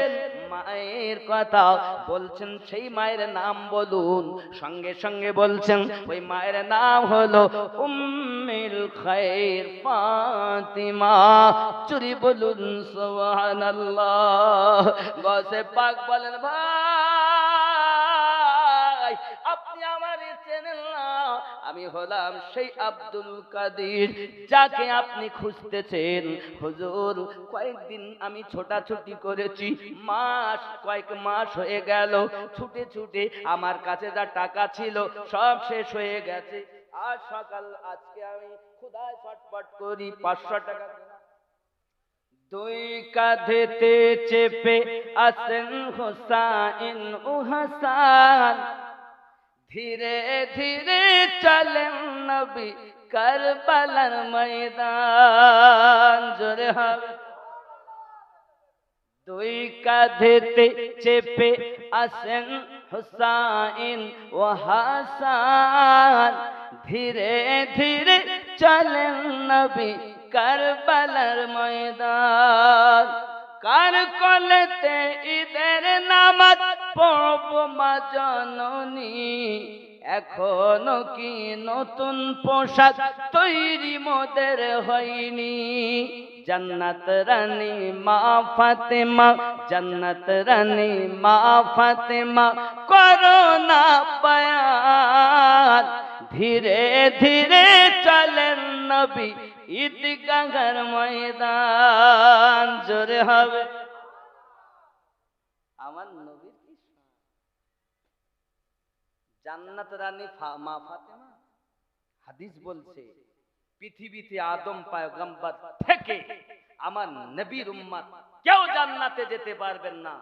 মায়ের কথা, বলছেন সেই মায়ের নাম বলুন। সঙ্গে সঙ্গে বলছেন ওই মায়ের নাম হলো উম্মুল খায়র ফাতিমা। চুরি বলুন সুবহানাল্লাহ। গাউসে পাক বলেন, ভাই আপনি আমারে চেনেন না, আমি হলাম সেই আব্দুল কাদের যাকে আপনি খুঁজতেছেন। হুজুর কয়েকদিন আমি ছোটাছুটি করেছি, কয়েক মাস হয়ে গেল, ছুটে ছুটে আমার কাছে যা টাকা ছিল সব শেষ হয়ে গেছে। আজ সকাল আজকে আমি ক্ষুধায় ছটফট করি, 500 টাকা দুই কাঁধেতে চেপে আসেন হুসাইন ও হাসান, ধীরে ধীরে চলেন নবী কারবালার ময়দান। জোরে হবে। দুই কাঁধেতে চেপে আসেন হুসাইন ও হাসান, ধীরে ধীরে চলেন নবী কারবালার ময়দান। কার কলেতে ঈদের নামাজ পড়ব মা জননী, এখনো কি নতুন পোশাক তৈরি মোদের হয়নি। জান্নাত রানী মা ফাতেমা, জান্নাত রানী মা ফাতেমা করো না বয়ান, ধীরে ধীরে চলেন নবী ঈদগাহের ময়দান। জোরে হবে। আমার নবীর কি জান্নাত রানী মা ফাতেমা। হাদিস বলছে পৃথিবীতে আদম পয়গম্বর থেকে আমার নবীর উম্মত কেউ জান্নাতে যেতে পারবেন না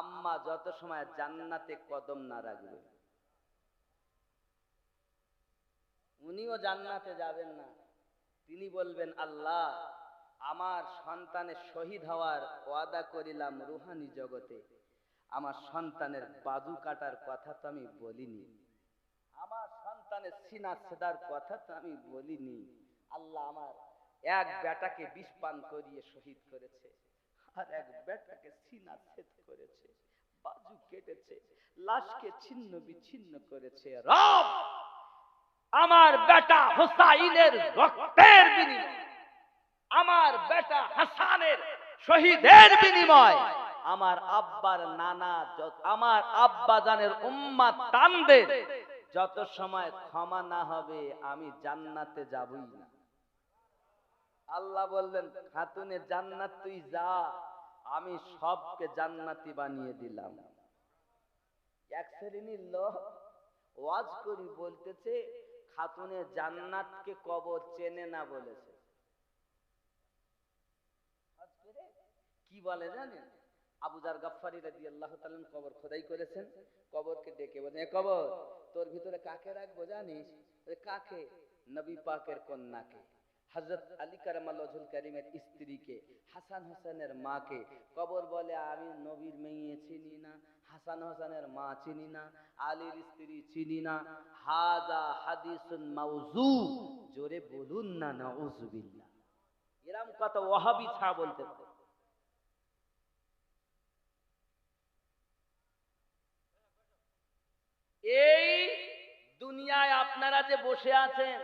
আম্মা যত সময় জান্নাতে কদম না রাখবে। উনিও জান্নাতে যাবেন না। তিনি বলবেন, আল্লাহ আমার সন্তানের শহীদ হওয়ার ওয়াদা করিলাম রুহানি জগতে, আমার সন্তানের বাজু কাটার কথা তো আমি বলিনি, আমার সন্তানের সিনা ছেদার কথা তো আমি বলিনি। আল্লাহ আমার এক বেটাকে বিষ পান করিয়ে শহীদ করেছে, আর এক বেটাকে সিনা ছেদ করেছে, বাজু কেটেছে, লাশকে ছিন্ন বিচ্ছিন্ন করেছে। রব আমার বেটা হুসাইনের রক্তের বিনিময়, আমার বেটা হাসানের শহীদের বিনিময়, আমার আব্বার নানা, আমার আব্বা জানের উম্মাত তানদের যত সময় ক্ষমা না হবে আমি জান্নাতে যাবই না। আল্লাহ বললেন, খাতুনে জান্নাত তুই যা, আমি সবকে জান্নাতি বানিয়ে দিলাম। এক শ্রেণীর লোক ওয়াজ করি বলতেছে খাতুনে জান্নাতকে কবর চেনে না বলেছে। কি বলে জানেন? আবু যার গাফফারি রাদিয়াল্লাহু তাআলা কবর খোদাই করেছেন, কবরকে ডেকে বলেন, এ কবর তোর ভিতরে কাকে রাখবো জানিস? কাকে? নবী পাকের কন্যাকে, হযরত আলী কারামাল্লাহু কারীমের স্ত্রীকে, হাসান হোসেনের মাকে। কবর বলে, আমি নবীর মেয়ে চিনি না, হাসান হোসেনের মা চিনি না, আলীর স্ত্রী চিনি না। হাযা হাদিসুন মাউযু, জোরে বলুন না নাউযুবিল্লাহ। এরকম কথা ওয়াহাবি ছাড়া বলতে পারে। এই দুনিয়ায় আপনারা যে বসে আছেন,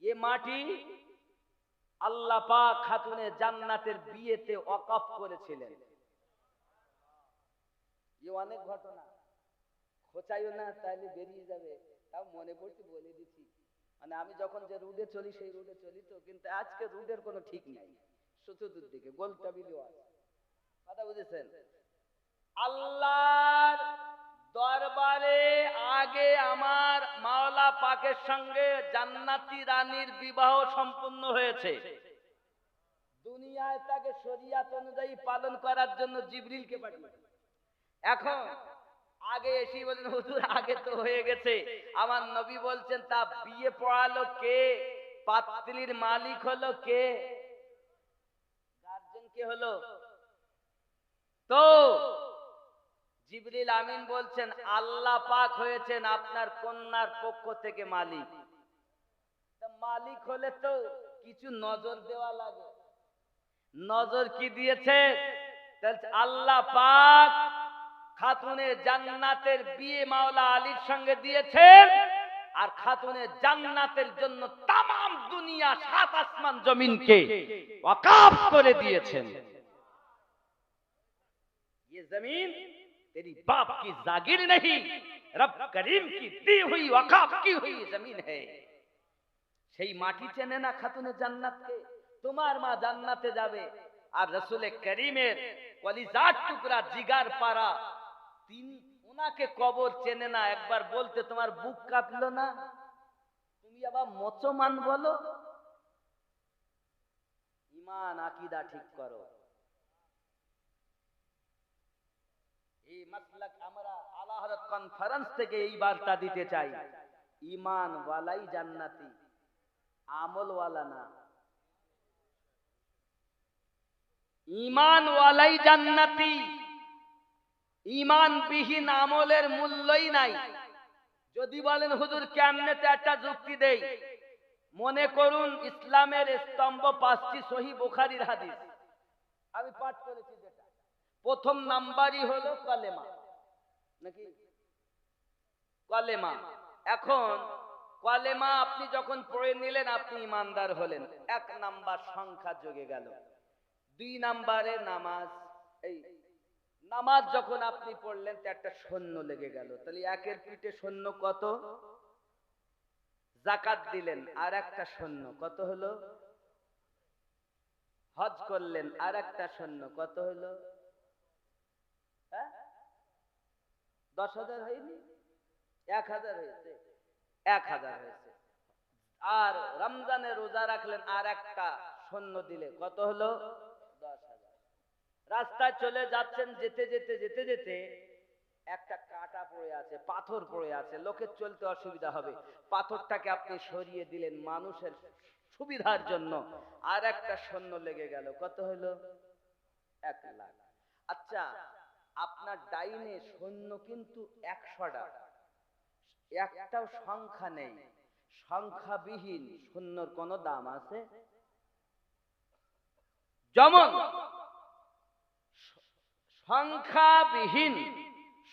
এ মাটি আল্লাহ পাক খাতুনে জান্নাতের বিয়েতে ওয়াকফ করেছিলেন। এ অনেক ঘটনা, খোঁচাইও না তাইলে বেরিয়ে যাবে, তাও মনে পড়ছে বলে দিচ্ছি। মানে আমি যখন যে রুটে চলি সেই রুটে চলি তো, কিন্তু আজকে রুটের কোনো ঠিক নাই, চতুর্দিক দিকে গোলটাবিলি আছে। কথা বুঝেছেন? আল্লাহর দরবারে আগে আমার মাওলা পাকের সঙ্গে জান্নাতি রানীর বিবাহ সম্পূর্ণ হয়েছে। নয়, তাকে শরিয়াত অনুযায়ী পালন করার জন্য জিবরিলকে পাঠিয়েছেন। এখন আগে এসে বলেন হুজুর আগে তো হয়ে গেছে, আমার নবী বলছেন তা বিয়ে পড়ালো কে, পাত্রীর মালিক হলো কে, গার্জেন কে হলো? তো জিবরিল আমিন বলছেন আল্লাহ পাক হয়েছেন আপনার কন্যার পক্ষ থেকে মালিক। মালিক হলে তো কিছু নজর দেওয়া লাগে। নজর কি দিয়েছে? আল্লাহ পাক খাতুনে জান্নাতের বিয়ে মাওলা আলীর সঙ্গে দিয়েছেন, আর খাতুনে জান্নাতের জন্য তামাম দুনিয়া সাত আসমান জমিনকে ওয়াকাফ করে দিয়েছেন। ये जमीन तेरी बाप की जागीर नहीं, रब करीम की दी हुई वकाफ की हुई जमीन है। সেই মাটি চেনে না খাতুনে জান্নাতকে। তোমার মা জান্নাতে যাবে, আর রাসূলে করিমের কলিজার টুকরা জিগার পারা ওনাকে কবর চেনে না। একবার বলতে তোমার বুক কাঁপলো না? তুমি আবার মুসলমান বলো। ঈমান আকীদা ঠিক করো। এই মাসলাক আমরা আলা হযরত কনফারেন্স থেকে এই বার্তা দিতে চাই, ঈমান ওয়ালাই জান্নাতি, আমল ওয়ালা না। ঈমান ওয়ালাই জান্নাতি, ঈমান বিহীন আমলের মূল্যই নাই। যদি বলেন হুজুর কেমনে, তো একটা যুক্তি দেই। মনে করুন ইসলামের স্তম্ভ 5টি সহিহ বুখারীর হাদিস আমি পাঠ করেছি, যেটা প্রথম নাম্বারই হলো কালেমা, নাকি কালেমা। এখন কালেমা আপনি যখন পড়ে নিলেন আপনি ইমানদার হলেন, 1 নাম্বার সংখ্যা যোগে গেল। 2 নাম্বারে নামাজ, এই নামাজ যখন আপনি পড়লেন তো একটা সৈন্য লেগে গেল, তাহলে একের পিঠে সৈন্য কত? যাকাত দিলেন আর একটা সৈন্য কত হলো? হজ করলেন আর একটা সৈন্য কত হলো? 10,000 হয়নি? 1,000 হয়েছে, 1,000 হয়েছে। আর রমজানে রোজা রাখলেন আর একটা সৈন্য দিলে কত হলো? 10,000। রাস্তায় চলে যাচ্ছেন, যেতে যেতে যেতে যেতে একটা কাঁটা পড়ে আছে, পাথর পড়ে আছে, লোকের চলতে অসুবিধা হবে, পাথরটাকে আপনি সরিয়ে দিলেন মানুষের সুবিধার জন্য, আর একটা সৈন্য লেগে গেল, কত হলো? 1 লাখ। আচ্ছা, আপনার ডাইনে সৈন্য কিন্তু 100টা, একটাও সংখ্যা নেই। সংখ্যাবিহীন সৈন্যর কোনো দাম আছে? যেমন সংখ্যাবিহীন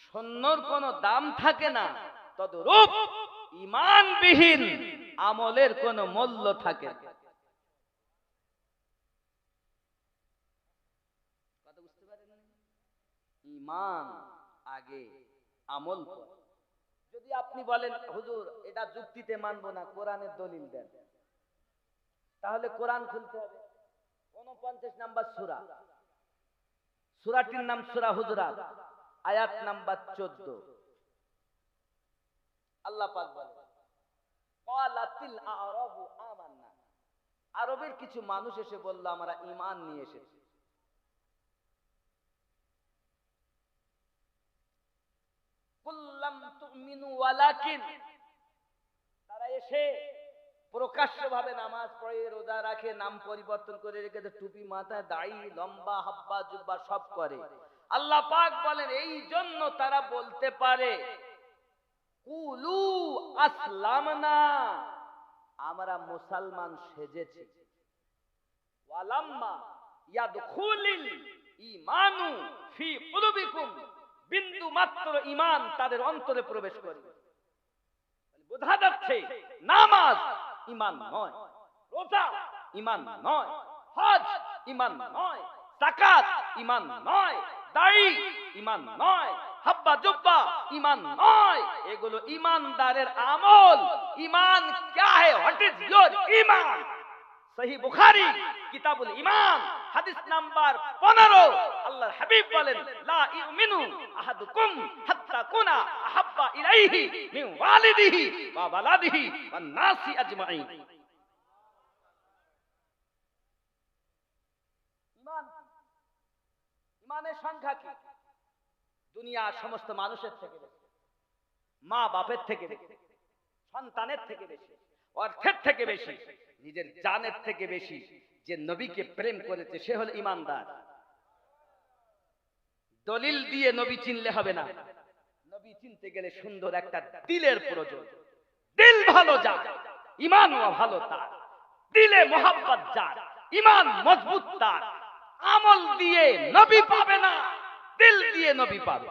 সৈন্যর কোনো দাম থাকে না, তদ্রূপ ঈমানবিহীন আমলের কোনো মূল্য থাকে না। কথা বুঝতে পারেন? ঈমান আগে, আমল পরে। যদি আপনি বলেন হুজুর এটা যুক্তিতে মানবো না, কোরআনের দলিল দেন, তাহলে কোরআন খুলতে হবে। 49 নাম্বার সূরা, সূরাটির নাম সূরা হুজুরাত, আয়াত নাম্বার 14। আল্লাহ পাক বলেন ক্বালাতিল আ'রাবু আমান্না, আরবের কিছু মানুষ এসে বলল আমরা ঈমান নিয়ে এসেছি। কুল্লাম তুমিনু ওয়ালাকিন, তারা এসে প্রকাশ্যভাবে নামাজ পড়ে, রোজা রাখে, নাম পরিবর্তন করে রেখেছে, টুপি মাথায়, দাড়ি লম্বা, হাব্বা জুব্বা সব করে। আল্লাহ পাক বলেন এই জন্য তারা বলতে পারে কুলু আসলামনা, আমরা মুসলমান সেজেছি। ওয়ালাম্মা ইয়াদখুলিল ঈমানু ফি কুলুবিকুম, বিন্দু মাত্র ঈমান তাদের অন্তরে প্রবেশ করে। বোঝা যাচ্ছে নামাজ ঈমান নয়, রোজা ঈমান নয়, হজ ঈমান নয়, যাকাত ঈমান নয়, দাড়ি ঈমান নয়, হাব্বা জুব্বা ঈমান নয়, এগুলো ঈমানদারের আমল। ঈমান क्या है? व्हाट इज योर ईमान? সহিহ বুখারী কিতাবুল ঈমান হাদিস নাম্বার 15। আল্লাহর হাবিব বলেন লা ইউমিনু আহাদুকুম হাত্তা কুনা আহাব্বা ইলাইহি মিন ওয়ালিদিহি ওয়া ওয়ালাদিহি ওয়ান নাসি আজমাইন। ইমানের সংখ্যা কি? দুনিয়ার সমস্ত মানুষের থেকে বেশি, মা বাপের থেকে বেশি, সন্তানের থেকে বেশি, অর্থের থেকে বেশি, নিজের জানের থেকে বেশি যে নবীকে প্রেম করেছে সে হল ইমানদার। দলিল দিয়ে নবী চিনলে হবে না, নবী চিনতে গেলে সুন্দর একটা দিলের প্রয়োজন। দিল ভালো যার, ইমান ভালো তার, দিলে মোহাব্বত যার, ইমান মজবুত তার, আমল দিয়ে নবী পাবে না, দিল দিয়ে নবী পাবে।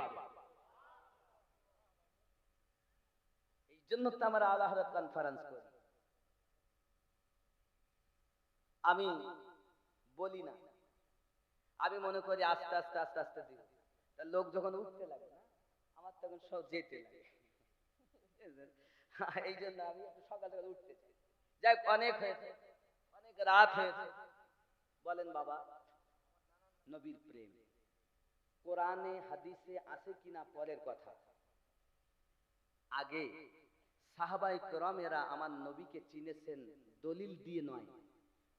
এই জন্য তো আমরা আলা হযরত কনফারেন্স করি। আমি বলি না, আমি মনে করি আস্তে আস্তে আস্তে আস্তে দিব। লোক যখন উঠতে লাগে না, আমার তখন সব যেতে লাগে। এই জন্য আমি সকাল সকাল উঠতে চাই। যাই অনেক হয়েছে, অনেক রাত হয়েছে। বলেন বাবা, নবীর প্রেম কোরআনে হাদিসে আছে কিনা পরের কথা, আগে সাহাবায়ে কেরামেরা আমার নবীকে চিনেছেন দলিল দিয়ে নয়,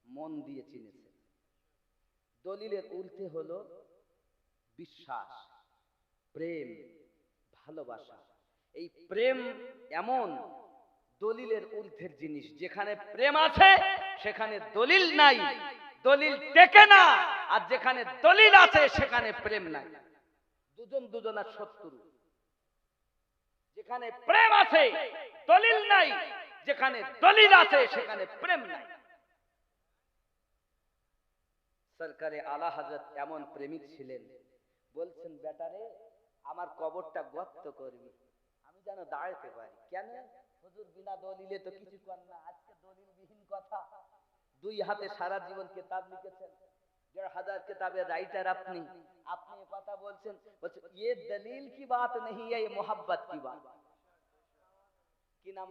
মন দিয়ে চিনেছেন। দলিলের ঊর্ধ্বে হলো বিশ্বাস, প্রেম, ভালোবাসা। এই প্রেম এমন দলিলের ঊর্ধ্বের জিনিস, যেখানে প্রেম আছে সেখানে দলিল নাই, দলিল টেকে না। আর যেখানে দলিল আছে সেখানে প্রেম নাই, দুজন দুজনার শত্রু। যেখানে প্রেম আছে দলিল নাই, যেখানে দলিল আছে সেখানে প্রেম নাই। সরকারে আলা হযরত এমন প্রেমিক ছিলেন, বলছেন বেটারে আমার কবরটা গর্ত করবি, আমি যেন দাঁড়াতে পারি। কেন? হুজুর বিনা দলিলে তো কিছু কর না, আজকে দলিল বিহীন কথা। দুই হাতে সারা জীবন কিতাব লিখেছেন, 1,500 কিতাবের রাইটার আপনি, আপনি কথা বলছেন, বলছেন ये दलील की बात नहीं है, ये मोहब्बत की बात। কি নাম?